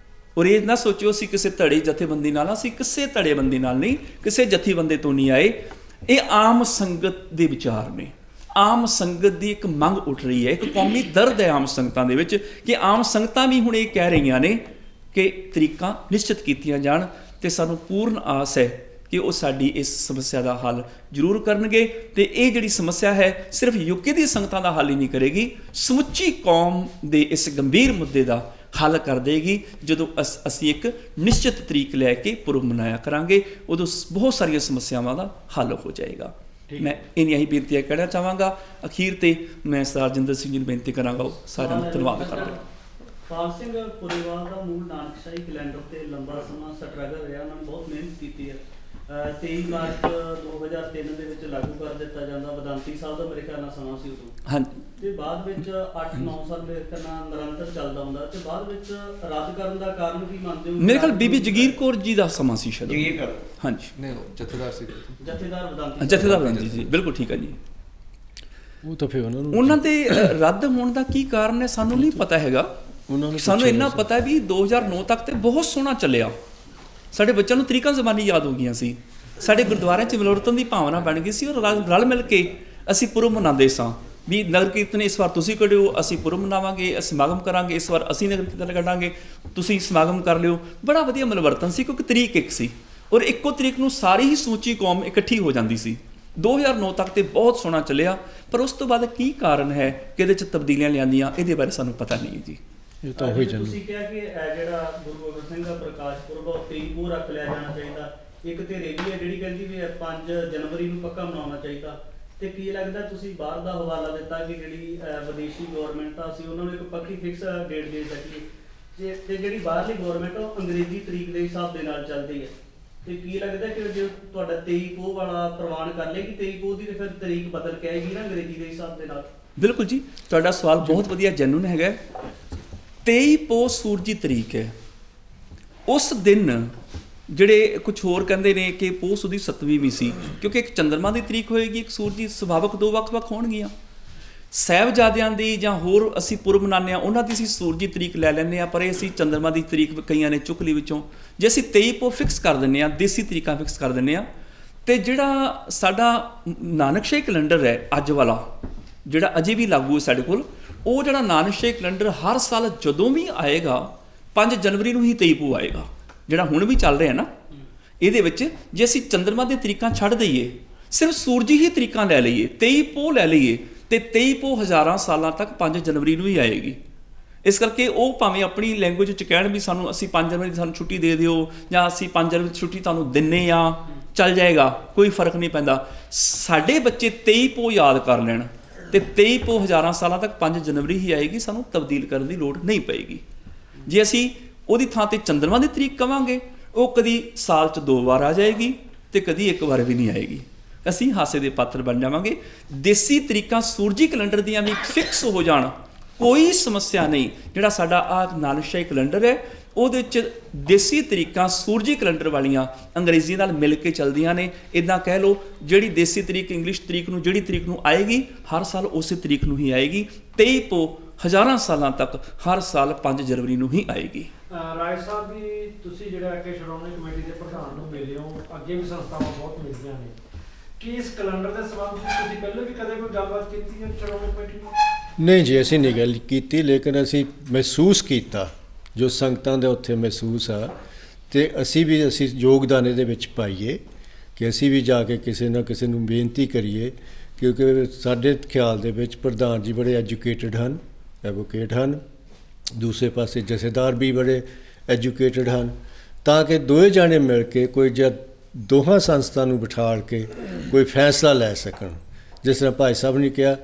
ਔਰ ਇਹ ਨਾ ਸੋਚਿਓ ਅਸੀਂ ਕਿਸੇ ਧੜੇ ਜਥੇਬੰਦੀ ਨਾਲ, ਅਸੀਂ ਕਿਸੇ ਧੜੇਬੰਦੀ ਨਾਲ ਨਹੀਂ, ਕਿਸੇ ਜਥੇਬੰਦੀ ਤੋਂ ਨਹੀਂ ਆਏ। ਇਹ ਆਮ ਸੰਗਤ ਦੇ ਵਿਚਾਰ ਨੇ, ਆਮ ਸੰਗਤ ਦੀ ਇੱਕ ਮੰਗ ਉੱਠ ਰਹੀ ਹੈ, ਇੱਕ ਕੌਮੀ ਦਰਦ ਹੈ ਆਮ ਸੰਗਤਾਂ ਦੇ ਵਿੱਚ ਕਿ ਆਮ ਸੰਗਤਾਂ ਵੀ ਹੁਣ ਇਹ ਕਹਿ ਰਹੀਆਂ ਨੇ ਕਿ ਤਰੀਕਾਂ ਨਿਸ਼ਚਿਤ ਕੀਤੀਆਂ ਜਾਣ ਤੇ ਸਾਨੂੰ ਪੂਰਨ ਆਸ ਹੈ ਕਿ ਉਹ ਸਾਡੀ ਇਸ ਸਮੱਸਿਆ ਦਾ ਹੱਲ ਜ਼ਰੂਰ ਕਰਨਗੇ। ਤੇ ਇਹ ਜਿਹੜੀ ਸਮੱਸਿਆ ਹੈ ਸਿਰਫ ਯੂਕੇ ਦੀ ਸੰਗਤਾਂ ਦਾ ਹੱਲ ਹੀ ਨਹੀਂ ਕਰੇਗੀ, ਸਮੁੱਚੀ ਕੌਮ ਦੇ ਇਸ ਗੰਭੀਰ ਮੁੱਦੇ ਦਾ ਹੱਲ ਕਰ ਦੇਗੀ। ਜਦੋਂ ਅਸੀਂ ਇੱਕ ਨਿਸ਼ਚਿਤ ਤਰੀਕ ਲੈ ਕੇ ਪੁਰਬ ਮਨਾਇਆ ਕਰਾਂਗੇ, ਉਦੋਂ ਬਹੁਤ ਸਾਰੀਆਂ ਸਮੱਸਿਆਵਾਂ ਦਾ ਹੱਲ ਹੋ ਜਾਏਗਾ। ਮੈਂ ਇੰਨੀਆਂ ਹੀ ਬੇਨਤੀਆਂ ਕਹਿਣਾ ਚਾਹਾਂਗਾ। ਅਖੀਰ ਤੇ ਮੈਂ ਸਰਦਾਰ ਰਜਿੰਦਰ ਸਿੰਘ ਜੀ ਨੂੰ ਬੇਨਤੀ ਕਰਾਂਗਾ ਉਹ ਸਾਰਿਆਂ ਨੂੰ ਧੰਨਵਾਦ ਕਰਦਾ। ਪਾਲ ਸਿੰਘ ਪੁਰੇਵਾਲ ਦਾ ਮੂਲ ਨਾਨਕਸ਼ਾਹੀ ਕੈਲੰਡਰ ਤੇ ਲੰਬਾ ਸਮਾਂ ਸਟਰਗਲ ਰਿਹਾ, ਉਹਨਾਂ ਨੇ ਬਹੁਤ ਮਿਹਨਤ ਕੀਤੀ ਹੈ। 23 ਮਾਰਚ 2003 ਦੇ ਵਿੱਚ ਲਾਗੂ ਕਰ ਦਿੱਤਾ ਜਾਂਦਾ। ਵਿਦਾਂਤੀ ਸਾਹਿਬ ਦਾ ਮੇਰੇ ਖਿਆਲ ਨਾਲ ਸਮਾਂ ਸੀ ਉਦੋਂ, ਹਾਂਜੀ, ਤੇ ਬਾਅਦ ਵਿੱਚ 8-9 ਸਾਲ ਮੇਰੇ ਖਿਆਲ ਨਾਲ ਨਿਰੰਤਰ ਚੱਲਦਾ ਹੁੰਦਾ ਤੇ ਬਾਅਦ ਵਿੱਚ ਰੱਦ ਕਰਨ ਦਾ ਕਾਰਨ ਕੀ ਮੰਨਦੇ ਹੋ? ਮੇਰੇ ਖਿਆਲ ਬੀਬੀ ਜਗੀਰ ਕੌਰ ਜੀ ਦਾ ਸਮਾਂ ਸੀ ਸ਼ਾਇਦ। ਜਗੀਰ ਕੌਰ, ਹਾਂਜੀ, ਨਹੀਂ ਜਥੇਦਾਰ ਸੀ, ਜਥੇਦਾਰ ਵਿਦਾਂਤੀ ਜੀ, ਬਿਲਕੁਲ ਠੀਕ ਹੈ ਜੀ। ਉਹ ਤਾਂ ਫਿਰ ਉਹਨਾਂ ਦੇ ਰੱਦ ਹੋਣ ਦਾ ਕੀ ਕਾਰਨ ਹੈ ਸਾਨੂੰ ਨਹੀਂ ਪਤਾ ਹੈਗਾ। ਸਾਨੂੰ ਇੰਨਾ ਪਤਾ ਵੀ 2009 ਤੱਕ ਤੇ ਬਹੁਤ ਸੋਹਣਾ ਚੱਲਿਆ, ਸਾਡੇ ਬੱਚਿਆਂ ਨੂੰ ਤਰੀਕਾਂ ਜ਼ਬਾਨੀ ਯਾਦ ਹੋ ਗਈਆਂ ਸੀ, ਸਾਡੇ ਗੁਰਦੁਆਰਿਆਂ 'ਚ ਮਿਲਵਰਤਨ ਦੀ ਭਾਵਨਾ ਬਣ ਗਈ ਸੀ ਔਰ ਰਲ ਮਿਲ ਕੇ ਅਸੀਂ ਪੁਰਬ ਮਨਾਉਂਦੇ ਸਾਂ। ਵੀ ਨਗਰ ਕੀਰਤਨ ਇਸ ਵਾਰ ਤੁਸੀਂ ਕੱਢਿਓ, ਅਸੀਂ ਪੁਰਬ ਮਨਾਵਾਂਗੇ, ਸਮਾਗਮ ਕਰਾਂਗੇ, ਇਸ ਵਾਰ ਅਸੀਂ ਨਗਰ ਕੀਰਤਨ ਕੱਢਾਂਗੇ, ਤੁਸੀਂ ਸਮਾਗਮ ਕਰ ਲਿਓ। ਬੜਾ ਵਧੀਆ ਮਿਲਵਰਤਨ ਸੀ, ਕਿਉਂਕਿ ਤਰੀਕ ਇੱਕ ਸੀ ਔਰ ਇੱਕੋ ਤਰੀਕ ਨੂੰ ਸਾਰੀ ਹੀ ਸਮੁੱਚੀ ਕੌਮ ਇਕੱਠੀ ਹੋ ਜਾਂਦੀ ਸੀ। 2009 ਤੱਕ ਤੇ ਬਹੁਤ ਸੋਹਣਾ ਚੱਲਿਆ, ਪਰ ਉਸ ਤੋਂ ਬਾਅਦ ਕੀ ਕਾਰਨ ਹੈ ਕਿ ਇਹਦੇ 'ਚ ਤਬਦੀਲੀਆਂ ਲਿਆਂਦੀਆਂ, ਇਹਦੇ ਬਾਰੇ ਸਾਨੂੰ ਪਤਾ ਨਹੀਂ ਹੈ ਜੀ। ਇਹ ਤਾਂ ਉਹੀ ਜਾਣੂ। ਤੁਸੀਂ ਕਿਹਾ ਕਿ ਜਿਹੜਾ ਗੁਰੂ ਗੋਬਿੰਦ ਸਿੰਘ ਦਾ ਪ੍ਰਕਾਸ਼ ਪੁਰਬ ਉਹ 23 ਨੂੰ ਰੱਖ ਲਿਆ ਜਾਣਾ ਚਾਹੀਦਾ। ਇੱਕ ਧਿਰ ਇਹ ਵੀ ਹੈ ਜਿਹੜੀ ਕਹਿੰਦੀ ਵੀ 5 ਜਨਵਰੀ ਨੂੰ ਪੱਕਾ ਮਨਾਉਣਾ ਚਾਹੀਦਾ। ਤੇ ਕੀ ਲੱਗਦਾ ਤੁਸੀਂ ਬਾਹਰ ਦਾ ਹਵਾਲਾ ਦਿੱਤਾ ਕਿ ਜਿਹੜੀ ਵਿਦੇਸ਼ੀ ਗਵਰਨਮੈਂਟ ਆ, ਅਸੀਂ ਉਹਨਾਂ ਨੂੰ ਇੱਕ ਪੱਕੀ ਫਿਕਸ ਡੇਟ ਦੇ ਸਕੀਏ, ਤੇ ਜਿਹੜੀ ਬਾਹਰਲੀ ਗਵਰਨਮੈਂਟ ਉਹ ਅੰਗਰੇਜ਼ੀ ਤਰੀਕ ਦੇ ਹਿਸਾਬ ਦੇ ਨਾਲ ਚੱਲਦੀ ਹੈ। ਤੇ ਕੀ ਲੱਗਦਾ ਕਿ ਜੇ ਤੁਹਾਡਾ 23 ਪੋਹ ਵਾਲਾ ਪ੍ਰਵਾਨ ਕਰ ਲੇਗੀ 23 ਪੋਹ ਦੀ, ਤੇ ਫਿਰ ਤਰੀਕ ਬਦਲ ਕੇ ਆਏਗੀ ਨਾ ਅੰਗਰੇਜ਼ੀ ਦੇ ਹਿਸਾਬ ਦੇ ਨਾਲ? ਬਿਲਕੁਲ ਜੀ, ਤੁਹਾਡਾ ਸਵਾਲ ਬਹੁਤ ਵਧੀਆ ਜੈਨੂਨ ਹੈਗਾ। 23 ਪੋਹ ਸੂਰਜੀ ਤਰੀਕ ਹੈ। ਉਸ ਦਿਨ ਜਿਹੜੇ ਕੁਝ ਹੋਰ ਕਹਿੰਦੇ ਨੇ ਕਿ ਪੋਹ ਸੁਦੀ 7ਵੀਂ ਵੀ ਸੀ, ਕਿਉਂਕਿ ਇੱਕ ਚੰਦਰਮਾ ਦੀ ਤਰੀਕ ਹੋਏਗੀ, ਇੱਕ ਸੂਰਜੀ, ਸੁਭਾਵਕ ਦੋ ਵੱਖ-ਵੱਖ ਹੋਣਗੀਆਂ। ਸਾਹਿਬਜ਼ਾਦਿਆਂ ਦੀ ਜਾਂ ਹੋਰ ਅਸੀਂ ਪੁਰਬ ਮਨਾਉਂਦੇ ਹਾਂ, ਉਹਨਾਂ ਦੀ ਅਸੀਂ ਸੂਰਜੀ ਤਰੀਕ ਲੈ ਲੈਂਦੇ ਹਾਂ, ਪਰ ਇਹ ਅਸੀਂ ਚੰਦਰਮਾ ਦੀ ਤਰੀਕ ਕਈਆਂ ਨੇ ਚੁੱਕ ਲਈ ਵਿੱਚੋਂ। ਜੇ ਅਸੀਂ 23 ਪੋਹ ਫਿਕਸ ਕਰ ਦਿੰਦੇ ਹਾਂ, ਦੇਸੀ ਤਰੀਕਾਂ ਫਿਕਸ ਕਰ ਦਿੰਦੇ ਹਾਂ, ਤੇ ਜਿਹੜਾ ਸਾਡਾ ਨਾਨਕਸ਼ਾਹੀ ਕੈਲੰਡਰ ਹੈ ਅੱਜ ਵਾਲਾ, ਜਿਹੜਾ ਅਜੇ ਵੀ ਲਾਗੂ ਹੈ ਸਾਡੇ ਕੋਲ, ਉਹ ਜਿਹੜਾ ਨਾਨਕਸ਼ਾਹੀ ਕੈਲੰਡਰ ਹਰ ਸਾਲ ਜਦੋਂ ਵੀ ਆਏਗਾ 5 ਜਨਵਰੀ ਨੂੰ ਹੀ 23 ਪੋਹ ਆਏਗਾ, ਜਿਹੜਾ ਹੁਣ ਵੀ ਚੱਲ ਰਿਹਾ ਨਾ। ਇਹਦੇ ਵਿੱਚ ਜੇ ਅਸੀਂ ਚੰਦਰਮਾ ਦੀਆਂ ਤਰੀਕਾਂ ਛੱਡ ਦਈਏ, ਸਿਰਫ ਸੂਰਜੀ ਹੀ ਤਰੀਕਾਂ ਲੈ ਲਈਏ, 23 ਪੋਹ ਲੈ ਲਈਏ, ਤੇ 23 ਪੋਹ ਹਜ਼ਾਰਾਂ ਸਾਲਾਂ ਤੱਕ 5 ਜਨਵਰੀ ਨੂੰ ਹੀ ਆਏਗੀ। ਇਸ ਕਰਕੇ ਉਹ ਭਾਵੇਂ ਆਪਣੀ ਲੈਂਗੁਏਜ 'ਚ ਕਹਿਣ ਵੀ ਸਾਨੂੰ ਅਸੀਂ 5 ਜਨਵਰੀ ਦੀ ਸਾਨੂੰ ਛੁੱਟੀ ਦੇ ਦਿਓ, ਜਾਂ ਅਸੀਂ 5 ਜਨਵਰੀ ਦੀ ਛੁੱਟੀ ਤੁਹਾਨੂੰ ਦਿੰਨੇ ਆ, ਚੱਲ ਜਾਏਗਾ, ਕੋਈ ਫਰਕ ਨਹੀਂ ਪੈਂਦਾ। ਸਾਡੇ ਬੱਚੇ 23 ਪੋਹ ਯਾਦ ਕਰ ਲੈਣ, ਤੇ 23 ਪੋਹ ਹਜ਼ਾਰਾਂ ਸਾਲਾਂ ਤੱਕ 5 ਜਨਵਰੀ ਹੀ ਆਏਗੀ, ਸਾਨੂੰ ਤਬਦੀਲ ਕਰਨ ਦੀ ਲੋੜ ਨਹੀਂ ਪਏਗੀ। ਜੇ ਅਸੀਂ ਉਹਦੀ ਥਾਂ ਤੇ ਚੰਦਰਮਾ ਦੀ ਤਰੀਕ ਕਵਾਂਗੇ, ਉਹ ਕਦੀ ਸਾਲ 'ਚ 2 ਵਾਰ ਆ ਜਾਏਗੀ ਤੇ ਕਦੀ 1 ਵਾਰ ਵੀ ਨਹੀਂ ਆਏਗੀ, ਅਸੀਂ ਹਾਸੇ ਦੇ ਪਾਤਰ ਬਣ ਜਾਵਾਂਗੇ। ਦੇਸੀ ਤਰੀਕਾਂ ਸੂਰਜੀ ਕੈਲੰਡਰ ਦੀਆਂ ਵੀ ਫਿਕਸ ਹੋ ਜਾਣ, ਕੋਈ ਸਮੱਸਿਆ ਨਹੀਂ। ਜਿਹੜਾ ਸਾਡਾ ਆਹ ਨਾਨਕਸ਼ਾਹੀ ਕੈਲੰਡਰ ਹੈ, ਉਹਦੇ ਵਿੱਚ ਦੇਸੀ ਤਰੀਕਾਂ ਸੂਰਜੀ ਕੈਲੰਡਰ ਵਾਲੀਆਂ ਅੰਗਰੇਜ਼ੀ ਨਾਲ ਮਿਲ ਕੇ ਚੱਲਦੀਆਂ ਨੇ। ਇੱਦਾਂ ਕਹਿ ਲਓ, ਜਿਹੜੀ ਦੇਸੀ ਤਰੀਕ ਇੰਗਲਿਸ਼ ਤਰੀਕ ਨੂੰ ਜਿਹੜੀ ਤਰੀਕ ਨੂੰ ਆਏਗੀ, ਹਰ ਸਾਲ ਉਸੇ ਤਰੀਕ ਨੂੰ ਹੀ ਆਏਗੀ। 23 ਪੋਹ ਹਜ਼ਾਰਾਂ ਸਾਲਾਂ ਤੱਕ ਹਰ ਸਾਲ 5 ਜਨਵਰੀ ਨੂੰ ਹੀ ਆਏਗੀ। ਰਾਏ ਸਾਹਿਬ ਵੀ ਤੁਸੀਂ ਜਿਹੜਾ ਕਿ ਸ਼੍ਰੋਮਣੀ ਕਮੇਟੀ ਦੇ ਪ੍ਰਧਾਨ ਨੂੰ ਮਿਲੇ ਹੋ, ਅੱਗੇ ਵੀ ਸੰਸਥਾਵਾਂ ਬਹੁਤ ਮਿਲਦੀਆਂ ਨੇ, ਕੀ ਇਸ ਕੈਲੰਡਰ ਦੇ ਸੰਬੰਧ ਵਿੱਚ ਤੁਸੀਂ ਪਹਿਲਾਂ ਵੀ ਕਦੇ ਕੋਈ ਗੱਲਬਾਤ ਕੀਤੀ ਹੈ ਸ਼੍ਰੋਮਣੀ ਕਮੇਟੀ ਨਾਲ? ਨਹੀਂ ਜੀ, ਅਸੀਂ ਨਹੀਂ ਗੱਲ ਕੀਤੀ, ਲੇਕਿਨ ਅਸੀਂ ਮਹਿਸੂਸ ਕੀਤਾ ਜੋ ਸੰਗਤਾਂ ਦੇ ਉੱਥੇ ਮਹਿਸੂਸ ਆ, ਤੇ ਅਸੀਂ ਯੋਗਦਾਨ ਇਹਦੇ ਵਿੱਚ ਪਾਈਏ ਕਿ ਅਸੀਂ ਵੀ ਜਾ ਕੇ ਕਿਸੇ ਨਾ ਕਿਸੇ ਨੂੰ ਬੇਨਤੀ ਕਰੀਏ, ਕਿਉਂਕਿ ਸਾਡੇ ਖਿਆਲ ਦੇ ਵਿੱਚ ਪ੍ਰਧਾਨ ਜੀ ਬੜੇ ਐਜੂਕੇਟਡ ਹਨ, ਐਡਵੋਕੇਟ ਹਨ, ਦੂਸਰੇ ਪਾਸੇ ਜਥੇਦਾਰ ਵੀ ਬੜੇ ਐਜੂਕੇਟਡ ਹਨ, ਤਾਂ ਕਿ ਦੋਵੇਂ ਜਾਣੇ ਮਿਲ ਕੇ ਕੋਈ ਜਦ ਦੋਹਾਂ ਸੰਸਥਾ ਨੂੰ ਬਿਠਾਲ ਕੇ ਕੋਈ ਫੈਸਲਾ ਲੈ ਸਕਣ। ਜਿਸ ਤਰ੍ਹਾਂ ਭਾਈ ਸਾਹਿਬ ਨੇ ਕਿਹਾ,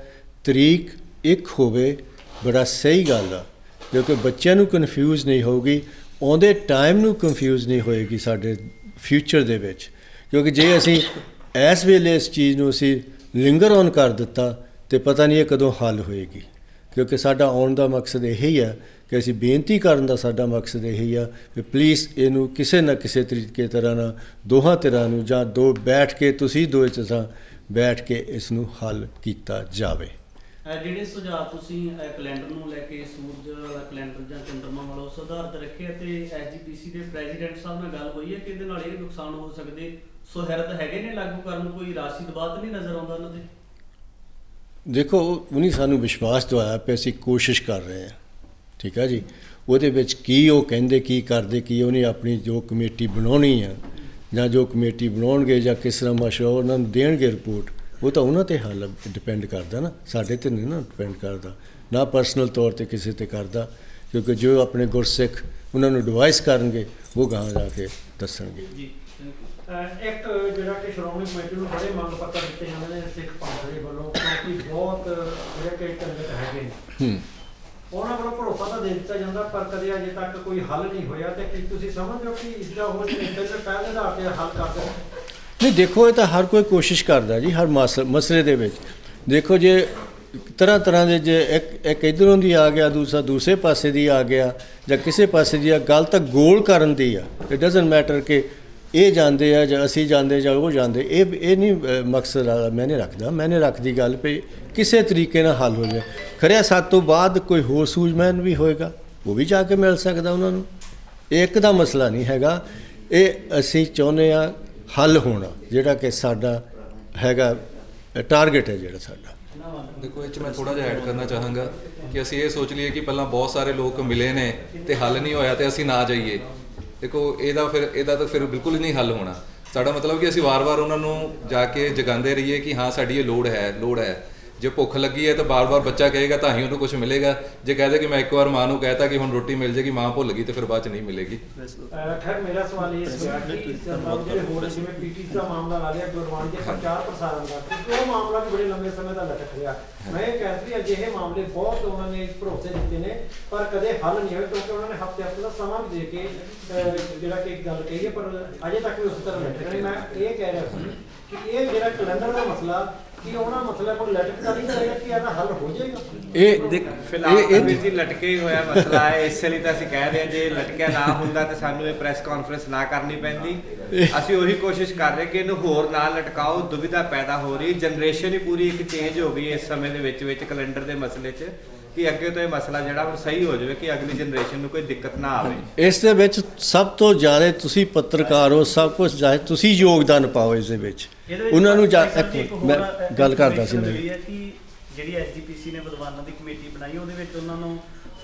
ਤਰੀਕ ਇੱਕ ਹੋਵੇ, ਬੜਾ ਸਹੀ ਗੱਲ ਆ, ਕਿਉਂਕਿ ਬੱਚਿਆਂ ਨੂੰ ਕਨਫਿਊਜ਼ ਨਹੀਂ ਹੋਊਗੀ, ਆਉਂਦੇ ਟਾਈਮ ਨੂੰ ਕਨਫਿਊਜ਼ ਨਹੀਂ ਹੋਏਗੀ ਸਾਡੇ ਫਿਊਚਰ ਦੇ ਵਿੱਚ। ਕਿਉਂਕਿ ਜੇ ਅਸੀਂ ਇਸ ਵੇਲੇ ਇਸ ਚੀਜ਼ ਨੂੰ ਅਸੀਂ ਲਿੰਗਰ ਔਨ ਕਰ ਦਿੱਤਾ, ਤੇ ਪਤਾ ਨਹੀਂ ਇਹ ਕਦੋਂ ਹੱਲ ਹੋਏਗੀ। ਕਿਉਂਕਿ ਸਾਡਾ ਆਉਣ ਦਾ ਮਕਸਦ ਇਹੀ ਹੈ ਕਿ ਅਸੀਂ ਬੇਨਤੀ ਕਰਨ ਦਾ ਸਾਡਾ ਮਕਸਦ ਇਹੀ ਆ ਕਿ ਪਲੀਜ਼ ਇਹਨੂੰ ਕਿਸੇ ਨਾ ਕਿਸੇ ਤਰੀਕੇ ਤਰ੍ਹਾਂ ਨਾਲ ਦੋਹਾਂ ਧਿਰਾਂ ਨੂੰ, ਜਾਂ ਦੋ ਬੈਠ ਕੇ, ਤੁਸੀਂ ਦੋਵੇਂ ਤਰ੍ਹਾਂ ਬੈਠ ਕੇ ਇਸ ਨੂੰ ਹੱਲ ਕੀਤਾ ਜਾਵੇ। ਜਿਹੜੇ ਸੁਝਾਅ ਤੁਸੀਂ ਕੈਲੰਡਰ ਨੂੰ ਲੈ ਕੇ, ਸੂਰਜ ਵਾਲਾ ਕੈਲੰਡਰ ਜਾਂ ਚੰਦਰਮਾ ਵਾਲਾ, ਉਸ ਆਧਾਰ ਤੇ ਰੱਖਿਆ, ਤੇ ਐਸਜੀਪੀਸੀ ਦੇ ਪ੍ਰੈਜ਼ੀਡੈਂਟ ਸਾਹਿਬ ਨਾਲ ਗੱਲ ਹੋਈ ਹੈ ਕਿ ਇਹਦੇ ਨਾਲ ਇਹ ਨੁਕਸਾਨ ਹੋ ਸਕਦੇ, ਸੁਹਿਰਦ ਹੈਗੇ ਨੇ ਲਾਗੂ ਕਰਨ ਨੂੰ, ਕੋਈ ਰਾਸ਼ੀ ਦਬਾਅ ਤਾਂ ਨਹੀਂ ਨਜ਼ਰ ਆਉਂਦਾ ਉਹਨਾਂ ਦੇ? ਦੇਖੋ, ਉਹਨੇ ਸਾਨੂੰ ਵਿਸ਼ਵਾਸ ਦਿਵਾਇਆ ਕਿ ਅਸੀਂ ਕੋਸ਼ਿਸ਼ ਕਰ ਰਹੇ ਹਾਂ, ਠੀਕ ਹੈ ਜੀ। ਉਹਦੇ ਵਿੱਚ ਕੀ ਉਹ ਕਹਿੰਦੇ, ਕੀ ਕਰਦੇ, ਕੀ ਉਹਨੇ ਆਪਣੀ ਜੋ ਕਮੇਟੀ ਬਣਾਉਣੀ ਆ, ਜਾਂ ਜੋ ਕਮੇਟੀ ਬਣਾਉਣਗੇ, ਜਾਂ ਕਿਸ ਤਰ੍ਹਾਂ ਮਸ਼ਵਰਾ ਉਹਨਾਂ ਨੂੰ ਦੇਣਗੇ ਰਿਪੋਰਟ, ਉਹ ਤਾਂ ਉਹਨਾਂ 'ਤੇ ਹੱਲ ਡਿਪੈਂਡ ਕਰਦਾ ਨਾ, ਸਾਡੇ 'ਤੇ ਨਹੀਂ ਨਾ ਡਿਪੈਂਡ ਕਰਦਾ, ਨਾ ਪਰਸਨਲ ਤੌਰ 'ਤੇ ਕਿਸੇ 'ਤੇ ਕਰਦਾ। ਕਿਉਂਕਿ ਜੋ ਆਪਣੇ ਗੁਰਸਿੱਖ ਉਹਨਾਂ ਨੂੰ ਐਡਵਾਈਸ ਕਰਨਗੇ, ਉਹ ਗਾਹਾਂ ਜਾ ਕੇ ਦੱਸਣਗੇ। ਜੀ, ਇੱਕ ਜਿਹੜਾ ਕਿ ਸ਼੍ਰੋਮਣੀ ਕਮੇਟੀ ਨੂੰ ਬੜੇ ਮੰਗ ਪੱਤਰ ਦਿੱਤੇ ਜਾਂਦੇ ਨੇ ਸਿੱਖ ਪੰਥ ਦੇ ਵੱਲੋਂ, ਕਿਉਂਕਿ ਬਹੁਤ ਜਿਹੜੇ ਕਿ ਪੰਡਿਤ ਹੈਗੇ ਨੇ, ਉਹਨਾਂ ਵੱਲੋਂ ਭਰੋਸਾ ਤਾਂ ਦੇ ਦਿੱਤਾ ਜਾਂਦਾ, ਪਰ ਕਦੇ ਅਜੇ ਤੱਕ ਕੋਈ ਹੱਲ ਨਹੀਂ ਹੋਇਆ। ਤੇ ਕੀ ਤੁਸੀਂ ਸਮਝਦੇ ਹੋ ਕਿ ਇਸ ਦਾ ਉਹ ਪਹਿਲੇ ਦਾ ਆ ਕੇ ਹੱਲ ਕਰ ਦੇਣ? ਨਹੀਂ, ਦੇਖੋ, ਇਹ ਤਾਂ ਹਰ ਕੋਈ ਕੋਸ਼ਿਸ਼ ਕਰਦਾ ਜੀ, ਹਰ ਮਸਲੇ ਦੇ ਵਿੱਚ। ਦੇਖੋ, ਜੇ ਤਰ੍ਹਾਂ ਤਰ੍ਹਾਂ ਦੇ, ਜੇ ਇੱਕ ਇੱਧਰੋਂ ਦੀ ਆ ਗਿਆ, ਦੂਸਰਾ ਦੂਸਰੇ ਪਾਸੇ ਦੀ ਆ ਗਿਆ, ਜਾਂ ਕਿਸੇ ਪਾਸੇ ਦੀ ਆ, ਗੱਲ ਤਾਂ ਗੋਲ ਕਰਨ ਦੀ ਆ। ਇਟ ਡਜ਼ਨਟ ਮੈਟਰ ਕਿ ਇਹ ਜਾਂਦੇ ਆ ਜਾਂ ਅਸੀਂ ਜਾਂਦੇ ਜਾਂ ਉਹ ਜਾਂਦੇ, ਇਹ ਨਹੀਂ ਮਕਸਦ ਮੈਨੇ ਰੱਖਦੀ ਗੱਲ ਵੀ ਕਿਸੇ ਤਰੀਕੇ ਨਾਲ ਹੱਲ ਹੋ ਜਾਏ। ਖਰਿਆ ਸਾਡੇ ਤੋਂ ਬਾਅਦ ਕੋਈ ਹੋਰ ਸੂਝਮੈਨ ਵੀ ਹੋਏਗਾ, ਉਹ ਵੀ ਜਾ ਕੇ ਮਿਲ ਸਕਦਾ ਉਹਨਾਂ ਨੂੰ। ਇਹ ਇੱਕ ਦਾ ਮਸਲਾ ਨਹੀਂ ਹੈਗਾ, ਇਹ ਅਸੀਂ ਚਾਹੁੰਦੇ ਹਾਂ ਹੱਲ ਹੋਣਾ, ਜਿਹੜਾ ਕਿ ਸਾਡਾ ਹੈਗਾ ਟਾਰਗੇਟ ਹੈ ਜਿਹੜਾ ਸਾਡਾ। ਦੇਖੋ ਇਹ 'ਚ ਮੈਂ ਥੋੜਾ ਜਿਹਾ ਐਡ ਕਰਨਾ ਚਾਹਾਂਗਾ ਕਿ ਅਸੀਂ ਇਹ ਸੋਚ ਲਈਏ ਕਿ ਪਹਿਲਾਂ ਬਹੁਤ ਸਾਰੇ ਲੋਕ ਮਿਲੇ ਨੇ ਤੇ ਹੱਲ ਨਹੀਂ ਹੋਇਆ ਤੇ ਅਸੀਂ ਨਾ ਜਾਈਏ। ਦੇਖੋ ਇਹਦਾ ਤਾਂ ਫਿਰ ਬਿਲਕੁਲ ਹੀ ਨਹੀਂ ਹੱਲ ਹੋਣਾ। ਸਾਡਾ ਮਤਲਬ ਕਿ ਅਸੀਂ ਵਾਰ-ਵਾਰ ਉਹਨਾਂ ਨੂੰ ਜਾ ਕੇ ਜਗਾਉਂਦੇ ਰਹੀਏ ਕਿ ਹਾਂ ਸਾਡੀ ਇਹ ਲੋੜ ਹੈ। ਜੇ ਭੁੱਖ ਲੱਗੀ ਹੈ ਤਾਂ ਬਾਰ-ਬਾਰ ਬੱਚਾ ਕਹੇਗਾ ਤਾਂ ਹੀ ਉਹਨੂੰ ਕੁਝ ਮਿਲੇਗਾ। ਜੇ ਕਹਦੇ ਕਿ ਮੈਂ ਇੱਕ ਵਾਰ ਮਾਂ ਨੂੰ ਕਹਿਤਾ ਕਿ ਹੁਣ ਰੋਟੀ ਮਿਲ ਜੇਗੀ, ਮਾਂ ਭੁੱਲ ਗਈ ਤੇ ਫਿਰ ਬਾਅਦ 'ਚ ਨਹੀਂ ਮਿਲੇਗੀ। ਖੈਰ ਮੇਰਾ ਸਵਾਲ ਇਹ ਸੀਗਾ ਕਿ ਜਿਹੜੇ ਹੋਰ ਜਿਵੇਂ ਪੀਟੀ ਦਾ ਮਾਮਲਾ ਲਾ ਲਿਆ, ਗੁਰਬਾਣੀ ਦੇ ਪ੍ਰਚਾਰ ਪ੍ਰਸਾਰਨ ਦਾ, ਕਿਉਂਕਿ ਉਹ ਮਾਮਲਾ ਵੀ ਬੜੇ ਲੰਬੇ ਸਮੇਂ ਦਾ ਲਟਕ ਰਿਹਾ। ਮੈਂ ਇਹ ਕਹਿ ਰਹੀ ਅਜਿਹੇ ਮਾਮਲੇ ਬਹੁਤ ਉਹਨਾਂ ਨੇ ਭਰੋਸੇ ਦਿੱਤੇ ਨੇ ਪਰ ਕਦੇ ਹੱਲ ਨਹੀਂ ਹੋਏ, ਕਿਉਂਕਿ ਉਹਨਾਂ ਨੇ ਹਫ਼ਤੇ ਦਾ ਸਮਾਂ ਵੀ ਦੇ ਕੇ ਜਿਹੜਾ ਕਿ ਇੱਕ ਗੱਲ ਕਹੀ ਹੈ ਪਰ ਅਜੇ ਤੱਕ ਵੀ ਉਸ ਤਰ੍ਹਾਂ ਲਟਕ ਰਹੇ। ਮੈਂ ਇਹ ਕਹਿ ਰਿਹਾ ਸੀ ਕਿ ਇਹ ਜਿਹੜਾ ਕੈਲੰਡਰ ਦਾ ਮਸਲਾ ਕਿ ਉਹਨਾਂ ਮਸਲੇ ਕੋਲ ਲਟਕਦਾ ਨਹੀਂ ਜਾਏਗਾ ਕਿ ਇਹਦਾ ਹੱਲ ਹੋ ਜਾਏਗਾ। ਇਹ ਫਿਲਹਾਲ ਵੀਰ ਜੀ ਲਟਕੇ ਹੀ ਹੋਇਆ ਮਸਲਾ ਹੈ, ਇਸੇ ਲਈ ਤਾਂ ਅਸੀਂ ਕਹਿ ਰਹੇ ਹਾਂ ਜੇ ਲਟਕਿਆ ਨਾ ਹੁੰਦਾ ਤਾਂ ਸਾਨੂੰ ਇਹ ਪ੍ਰੈਸ ਕਾਨਫਰੰਸ ਨਾ ਕਰਨੀ ਪੈਂਦੀ। ਅਸੀਂ ਉਹੀ ਕੋਸ਼ਿਸ਼ ਕਰ ਰਹੇ ਕਿ ਇਹਨੂੰ ਹੋਰ ਨਾ ਲਟਕਾਓ, ਦੁਵਿਧਾ ਪੈਦਾ ਹੋ ਰਹੀ, ਜਨਰੇਸ਼ਨ ਹੀ ਪੂਰੀ ਇੱਕ ਚੇਂਜ ਹੋ ਗਈ ਇਸ ਸਮੇਂ ਦੇ ਵਿੱਚ ਕੈਲੰਡਰ ਦੇ ਮਸਲੇ 'ਚ ਕਿ ਅੱਗੇ ਤੋਂ ਇਹ ਮਸਲਾ ਜਿਹੜਾ ਹੁਣ ਸਹੀ ਹੋ ਜਾਵੇ ਕਿ ਅਗਲੀ ਜਨਰੇਸ਼ਨ ਨੂੰ ਕੋਈ ਦਿੱਕਤ ਨਾ ਆਵੇ। ਇਸ ਦੇ ਵਿੱਚ ਸਭ ਤੋਂ ਜ਼ਿਆਦਾ ਤੁਸੀਂ ਪੱਤਰਕਾਰ ਹੋ, ਸਭ ਕੁਝ ਚਾਹੇ ਤੁਸੀਂ ਯੋਗਦਾਨ ਪਾਓ ਇਸ ਦੇ ਵਿੱਚ। ਉਹਨਾਂ ਨੂੰ ਮੈਂ ਗੱਲ ਕਰਦਾ ਸੀ ਮੈਂ ਕਿ ਜਿਹੜੀ ਐਸਜੀਪੀਸੀ ਨੇ ਵਿਦਵਾਨਾਂ ਦੀ ਕਮੇਟੀ ਬਣਾਈ ਉਹਦੇ ਵਿੱਚ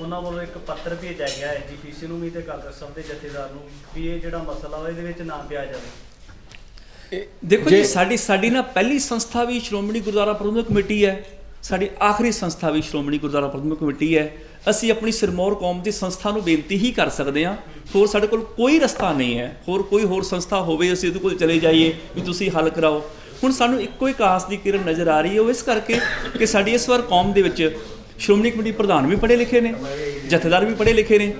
ਉਹਨਾਂ ਵੱਲੋਂ ਇੱਕ ਪੱਤਰ ਭੇਜਿਆ ਗਿਆ ਐਸਜੀਪੀਸੀ ਨੂੰ ਵੀ ਤੇ ਕਾਂਗਰਸ ਸਭ ਦੇ ਜਥੇਦਾਰ ਨੂੰ ਵੀ ਇਹ ਜਿਹੜਾ ਮਸਲਾ ਵਾ ਇਹਦੇ ਵਿੱਚ ਨਾ ਪਿਆ ਜਾਵੇ। ਦੇਖੋ ਜੀ ਸਾਡੀ ਨਾ ਪਹਿਲੀ ਸੰਸਥਾ ਵੀ ਸ਼੍ਰੋਮਣੀ ਗੁਰਦੁਆਰਾ ਪ੍ਰਬੰਧਕ ਕਮੇਟੀ ਹੈ, ਸਾਡੀ ਆਖਰੀ ਸੰਸਥਾ ਵੀ ਸ਼੍ਰੋਮਣੀ ਗੁਰਦੁਆਰਾ ਪ੍ਰਬੰਧਕ ਕਮੇਟੀ ਹੈ। ਅਸੀਂ ਆਪਣੀ ਸਿਰਮੌਰ ਕੌਮ ਦੀ ਸੰਸਥਾ ਨੂੰ ਬੇਨਤੀ ਹੀ ਕਰ ਸਕਦੇ ਹਾਂ, ਹੋਰ ਸਾਡੇ ਕੋਲ ਕੋਈ ਰਸਤਾ ਨਹੀਂ ਹੈ। ਹੋਰ ਸੰਸਥਾ ਹੋਵੇ ਅਸੀਂ ਉਹਦੇ ਕੋਲ ਚਲੇ ਜਾਈਏ ਵੀ ਤੁਸੀਂ ਹੱਲ ਕਰਾਓ। ਹੁਣ ਸਾਨੂੰ ਇੱਕੋ ਇੱਕ ਆਸ ਦੀ ਕਿਰਨ ਨਜ਼ਰ ਆ ਰਹੀ ਹੈ, ਉਹ ਇਸ ਕਰਕੇ ਕਿ ਸਾਡੀ ਇਸ ਵਾਰ ਕੌਮ ਦੇ ਵਿੱਚ ਸ਼੍ਰੋਮਣੀ ਕਮੇਟੀ ਪ੍ਰਧਾਨ ਵੀ ਪੜ੍ਹੇ ਲਿਖੇ ਨੇ, ਜਥੇਦਾਰ ਵੀ ਪੜ੍ਹੇ ਲਿਖੇ ਨੇ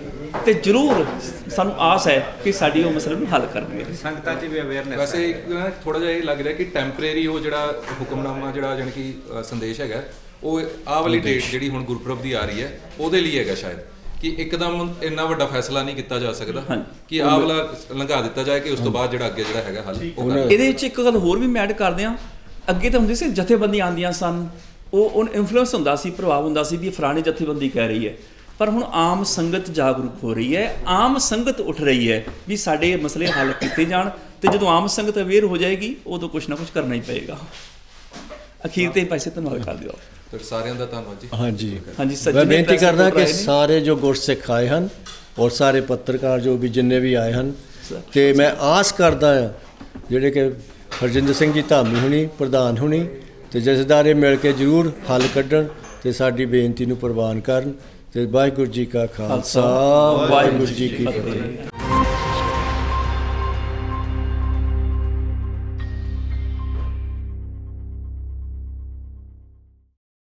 ਤੇ ਜ਼ਰੂਰ ਸਾਨੂੰ ਆਸ ਹੈ ਕਿ ਸਾਡੀ ਉਹ ਮਸਲੇ ਨੂੰ ਹੱਲ ਕਰਨਗੇ। ਸੰਗਤਾਂ 'ਚ ਵੀ ਅਵੇਅਰਨੈਸ ਵੈਸੇ ਇੱਕ ਥੋੜਾ ਜਿਹਾ ਇਹ ਲੱਗ ਰਿਹਾ ਕਿ ਟੈਂਪਰੇਰੀ ਉਹ ਜਿਹੜਾ ਹੁਕਮਨਾਮਾ ਜਿਹੜਾ ਜਾਣੀ ਕਿ ਸੰਦੇਸ਼ ਹੈਗਾ ਉਹ ਆਹ ਵਾਲੀ ਡੇਟ ਜਿਹੜੀ ਹੁਣ ਗੁਰਪੁਰਬ ਦੀ ਆ ਰਹੀ ਹੈ ਉਹਦੇ ਲਈ ਹੈਗਾ ਸ਼ਾਇਦ ਕਿ ਇੱਕਦਮ ਇੰਨਾ ਵੱਡਾ ਫੈਸਲਾ ਨਹੀਂ ਕੀਤਾ ਜਾ ਸਕਦਾ ਕਿ ਆਹ ਵਾਲਾ ਲੰਘਾ ਦਿੱਤਾ ਜਾਏ ਕਿ ਉਸ ਤੋਂ ਬਾਅਦ ਜਿਹੜਾ ਅੱਗੇ ਜਿਹੜਾ ਹੈਗਾ ਹੱਲ ਉਹ ਕਰ। ਇਹਦੇ ਵਿੱਚ ਇੱਕ ਗੱਲ ਹੋਰ ਵੀ ਮੈਂ ਐਡ ਕਰਦੇ ਹਾਂ, ਅੱਗੇ ਤਾਂ ਹੁੰਦੀ ਸੀ ਜਥੇਬੰਦੀਆਂ ਆਉਂਦੀਆਂ ਸਨ, ਉਹ ਇਨਫਲੂਐਂਸ ਹੁੰਦਾ ਸੀ, ਪ੍ਰਭਾਵ ਹੁੰਦਾ ਸੀ ਵੀ ਇਹ ਫਲਾਣੀ ਜਥੇਬੰਦੀ ਕਹਿ ਰਹੀ ਹੈ, ਪਰ ਹੁਣ ਆਮ ਸੰਗਤ ਜਾਗਰੂਕ ਹੋ ਰਹੀ ਹੈ, ਆਮ ਸੰਗਤ ਉੱਠ ਰਹੀ ਹੈ ਵੀ ਸਾਡੇ ਮਸਲੇ ਹੱਲ ਕੀਤੇ ਜਾਣ ਤੇ ਜਦੋਂ ਆਮ ਸੰਗਤ ਅਵੇਅਰ ਹੋ ਜਾਏਗੀ ਉਦੋਂ ਕੁਛ ਨਾ ਕੁਛ ਕਰਨਾ ਹੀ ਪਏਗਾ। ਅਖੀਰ ਤੇ ਪੈਸੇ ਧੰਨਵਾਦ ਕਰ ਦਿਓ ਫਿਰ ਸਾਰਿਆਂ ਦਾ ਧੰਨਵਾਦ ਜੀ। ਹਾਂਜੀ ਮੈਂ ਬੇਨਤੀ ਕਰਦਾ ਕਿ ਸਾਰੇ ਜੋ ਗੁਰਸਿੱਖ ਆਏ ਹਨ ਔਰ ਸਾਰੇ ਪੱਤਰਕਾਰ ਜੋ ਵੀ ਜਿੰਨੇ ਵੀ ਆਏ ਹਨ ਤੇ ਮੈਂ ਆਸ ਕਰਦਾ ਹਾਂ ਜਿਹੜੇ ਕਿ ਹਰਜਿੰਦਰ ਸਿੰਘ ਜੀ ਧਾਮੀ ਹੁਣੀ, ਪ੍ਰਧਾਨ ਹੁਣੀ ਤੇ ਜਥੇਦਾਰ ਮਿਲ ਕੇ ਜ਼ਰੂਰ ਹੱਲ ਕੱਢਣ ਤੇ ਸਾਡੀ ਬੇਨਤੀ ਨੂੰ ਪ੍ਰਵਾਨ ਕਰਨ ਤੇ ਵਾਹਿਗੁਰੂ ਜੀ ਕਾ ਖਾਲਸਾ ਵਾਹਿਗੁਰੂ ਜੀ ਕੀ ਫਤਿਹ।